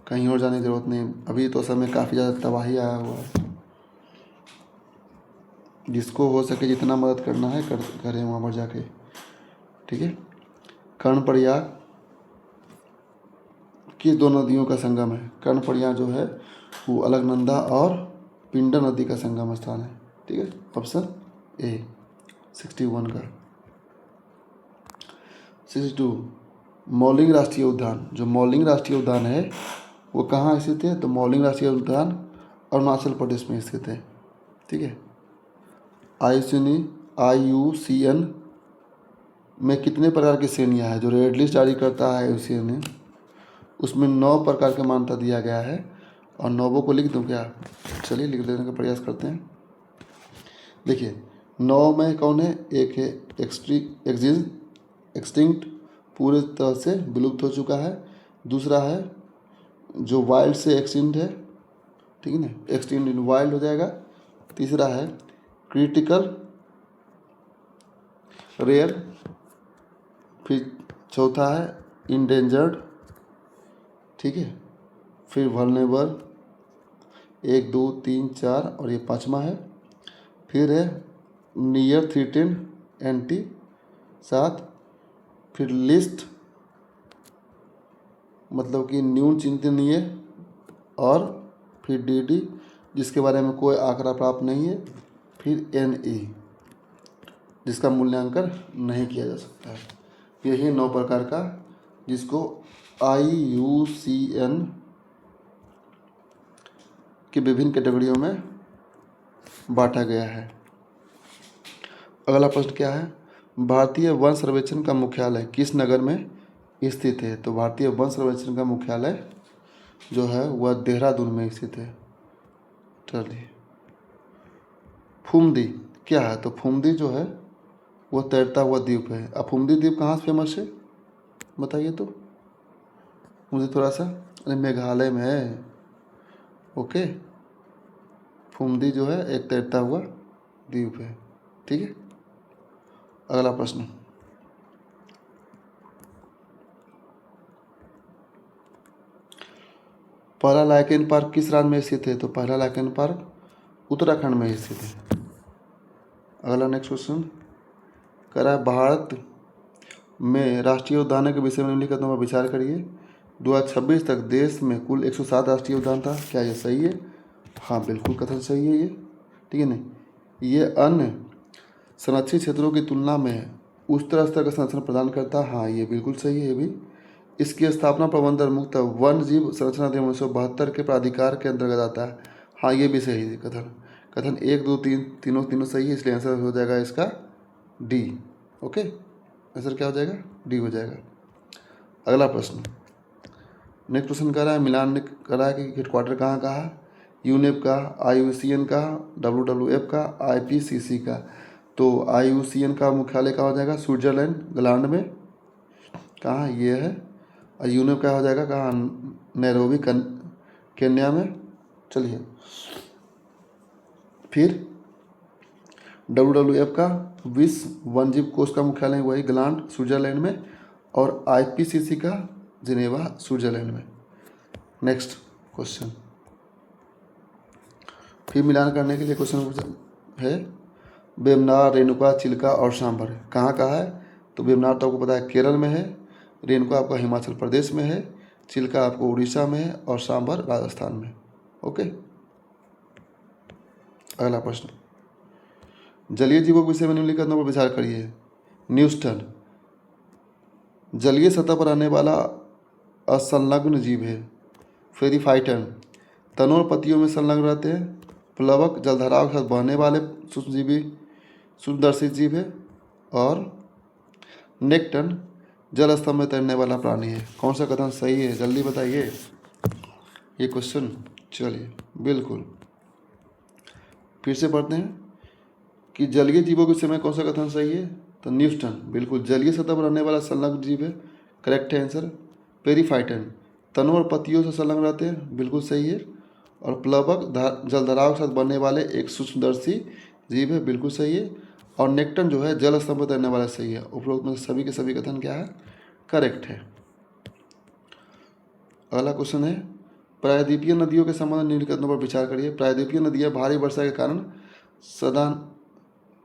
कहीं और जाने की जरूरत नहीं। अभी तो असम में काफ़ी ज़्यादा तबाही आया हुआ है, जिसको हो सके जितना मदद करना है करें वहाँ पर जाके। ठीक है, कर्णप्रयाग किस दो नदियों का संगम है? कर्णप्रयाग जो है वो अलकनंदा और पिंडर नदी का संगम स्थान है। ठीक है, ऑप्शन ए 61 का। 62 मौलिंग राष्ट्रीय उद्यान, जो मौलिंग राष्ट्रीय उद्यान है वो कहाँ स्थित है? तो मौलिंग राष्ट्रीय उद्यान अरुणाचल प्रदेश में स्थित है। ठीक है, IUCN में कितने प्रकार की श्रेणियाँ हैं? जो रेड लिस्ट जारी करता है IUCN, उसमें 9 प्रकार की मान्यता दिया गया है, और 9 को लिख दूँ क्या? चलिए लिख देने का प्रयास करते हैं। देखिए 9 में कौन है? एक है एक्सटिंक्ट, पूरे तरह से विलुप्त हो चुका है। दूसरा है जो वाइल्ड से एक्सटिंक्ट है, ठीक है ना, एक्सटिंक्ट इन वाइल्ड हो जाएगा। तीसरा है क्रिटिकल रेयर, फिर चौथा है इंडेंजर्ड, ठीक है, फिर वल्नरेबल 1 2 3 4, और ये 5वां है। फिर है नियर थ्रीटेन एंटी 7, फिर लिस्ट मतलब कि न्यून चिंतनीय, और फिर DD जिसके बारे में कोई आंकड़ा प्राप्त नहीं है, फिर NE जिसका मूल्यांकन नहीं किया जा सकता है। यही 9 प्रकार का जिसको IUCN की विभिन्न कैटेगरियों में बांटा गया है। अगला प्रश्न क्या है? भारतीय वन सर्वेक्षण का मुख्यालय किस नगर में स्थित है? तो भारतीय वन सर्वेक्षण का मुख्यालय जो है वह देहरादून में स्थित है। चलिए, फुमदी क्या है? तो फुमदी जो है वह तैरता हुआ द्वीप है। अब फुमदी द्वीप कहाँ से फेमस है बताइए तो मुझे थोड़ा सा। अरे मेघालय में है। ओके, फुमदी जो है एक तैरता हुआ द्वीप है। ठीक है, अगला प्रश्न, पहला लाइकेन पार्क किस राज्य में स्थित है? तो पहला लाइकेन पार्क उत्तराखंड में स्थित है। अगला नेक्स्ट क्वेश्चन कह रहा है भारत में राष्ट्रीय उद्यानों के विषय में निम्नलिखित पर विचार करिए। 2026 तक देश में कुल 107 राष्ट्रीय उद्यान था। क्या ये सही है? हाँ बिल्कुल कथन सही है ये। ठीक है ना, ये अन्य संरक्षित क्षेत्रों की तुलना में उच्च स्तर का संरक्षण प्रदान करता है। हाँ ये बिल्कुल सही है ये भी। इसकी स्थापना प्रबंधन मुक्त वन जीव संरक्षण अधिनियम 1972 के प्राधिकार के अंतर्गत आता है। हाँ ये भी सही है कथन 1 2 3 तीनों सही है, इसलिए आंसर हो जाएगा इसका D। ओके, आंसर क्या हो जाएगा? D हो जाएगा। अगला प्रश्न, नेक्स्ट क्वेश्चन कह रहा है मिलान ने कह रहा है कि हेडक्वार्टर कहाँ का है? यूनेप का, IUCN का, WWF का, IPCC का। तो IUCN का मुख्यालय कहाँ हो जाएगा? स्विट्जरलैंड ग्लांड में। कहाँ ये है? और यूनेप का हो जाएगा कहाँ? नैरोबी केन्या में। चलिए, फिर WWF का विश्व वन्यजीव कोष का मुख्यालय वही ग्लांड स्विट्जरलैंड में, और IPCC का जिनेवा स्विट्जरलैंड में। नेक्स्ट क्वेश्चन, फिर मिलान करने के लिए क्वेश्चन है वेमनार, रेणुका, चिल्का और सांभर कहाँ कहाँ है? तो वेमनार तो आपको पता है केरल में है, रेणुका आपका हिमाचल प्रदेश में है, चिल्का आपको उड़ीसा में है और सांभर राजस्थान में। ओके, अगला प्रश्न, जलीय जीवों के विषय में निम्नलिखित पर विचार करिए। न्यूस्टन जलीय सतह पर रहने वाला असंलग्न जीव है। फेरीफाइटन तनों और पत्तियों में संलग्न रहते हैं। प्लवक जलधाराओं के साथ बहने वाले सूक्ष्मजीवी सूक्ष्मदर्शी जीव है। और नेक्टन जल स्तंभ में तैरने वाला प्राणी है। कौन सा कथन सही है, जल्दी बताइए ये क्वेश्चन। चलिए बिल्कुल फिर से पढ़ते हैं कि जलीय जीवों के समय कौन सा कथन सही है। तो न्यूस्टन बिल्कुल जलीय सतह पर रहने वाला संलग्न जीव है, करेक्ट है आंसर। पेरीफाइटन तनों और पत्तियों से संलग्न रहते हैं, बिल्कुल सही है। और प्लवक जलधाराओं के साथ बनने वाले एक सूक्ष्मदर्शी जीव है, बिल्कुल सही है। और नेक्टन जो है जल स्तंभ पर तैरने वाला सही है। उपरोक्त में सभी के सभी कथन क्या है, करेक्ट है। अगला क्वेश्चन है, प्रायद्वीपीय नदियों के संबंध में निम्नलिखित कथनों पर विचार करिए। प्रायद्वीपीय नदियाँ भारी वर्षा के कारण सदा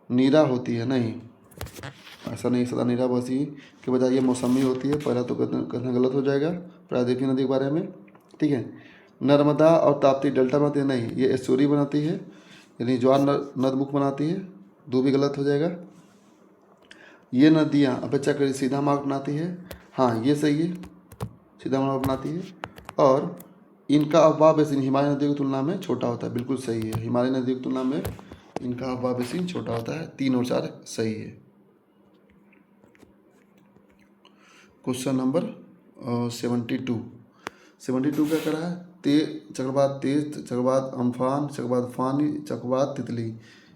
नीरा होती है, नहीं ऐसा नहीं, सदा नीरा बसी के बजाय ये मौसमी होती है। पहला तो कथन गलत हो जाएगा प्रायद्वीपीय नदी के बारे में, ठीक है। नर्मदा और ताप्ती डेल्टा बनाती है, नहीं ये एस्चुरी बनाती है, यानी ज्वार नदमुख बनाती है, दो भी गलत हो जाएगा। ये नदियाँ अपेक्षाकृत सीधा मार्ग बनाती है, हाँ ये सही है, सीधा मार्ग बनाती है। और इनका अफवाह बेसिन हिमालय नदियों की तुलना में छोटा होता है, बिल्कुल सही है। हिमालय नदियों की तुलना में इनका अफवाह बेसिन छोटा होता है। 3 और 4 सही है। क्वेश्चन नंबर 72 क्या कर रहा है, चक्रवात तेज, चक्रवात अम्फान, चक्रवात फानी, चक्रवात तितली,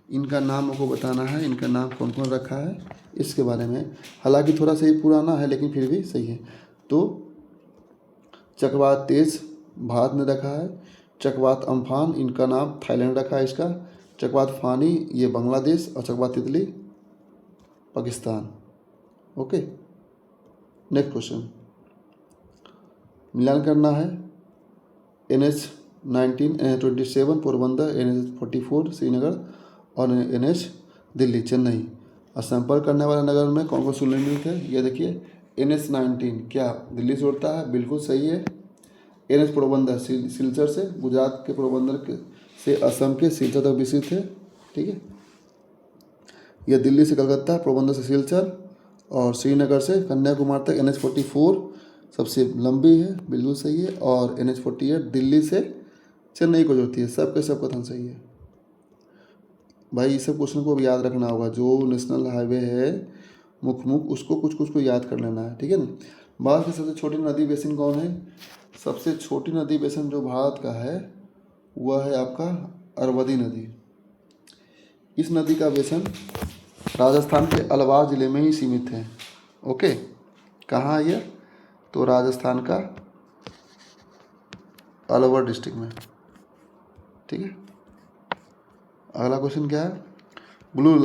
इनका नाम आपको बताना है। इनका नाम कौन कौन रखा है इसके बारे में, हालांकि थोड़ा सा ही पुराना है लेकिन फिर भी सही है। तो चक्रवात तेज भारत ने रखा है, चक्रवात अम्फान इनका नाम थाईलैंड रखा है इसका, चक्रवात फानी ये बांग्लादेश और चक्रवात तितली पाकिस्तान। ओके, नेक्स्ट क्वेश्चन, मिलान करना है। NH-19, NH-27 Porbandar, NH-44 Srinagar और NH दिल्ली चेन्नई। और संपर्क करने वाले नगर में कौन कौन सुनिर्मित है, ये देखिए। NH-19 क्या दिल्ली से उड़ता है, बिल्कुल सही है। NH पोरबंदर सिलचर से, गुजरात के पोरबंदर से असम के सिलचर तक विस्तृत है, ठीक है। यह दिल्ली से कलकत्ता, पोरबंदर से सिलचर और श्रीनगर से कन्याकुमारी तक NH-44 सबसे लंबी है, बिल्कुल सही है। और NH-48 दिल्ली से चेन्नई को जोड़ती है। सब के सब कथन सही है भाई। इस सब क्वेश्चन को भी याद रखना होगा। जो नेशनल हाईवे है मुख उसको कुछ कुछ को याद कर लेना है, ठीक है ना। भारत की सबसे छोटी नदी बेसिन कौन है? सबसे छोटी नदी बेसिन जो भारत का है वह है आपका अरवदी नदी। इस नदी का बेसिन राजस्थान के अलवार ज़िले में ही सीमित है। ओके, कहाँ है ये? तो राजस्थान का अलवर डिस्ट्रिक्ट में, ठीक है। अगला क्वेश्चन क्या है, ब्लू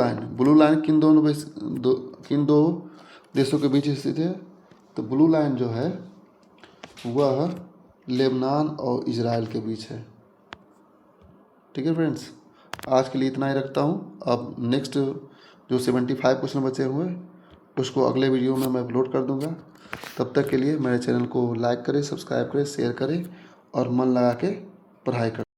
लाइन किन दो देशों के बीच स्थित है? तो ब्लू लाइन जो है वह लेबनान और इजराइल के बीच है, ठीक है फ्रेंड्स। आज के लिए इतना ही रखता हूँ। अब नेक्स्ट जो 75 क्वेश्चन बचे हुए उसको अगले वीडियो में मैं अपलोड कर दूँगा। तब तक के लिए मेरे चैनल को लाइक करें, सब्सक्राइब करें, शेयर करें और मन लगा के पढ़ाई करें।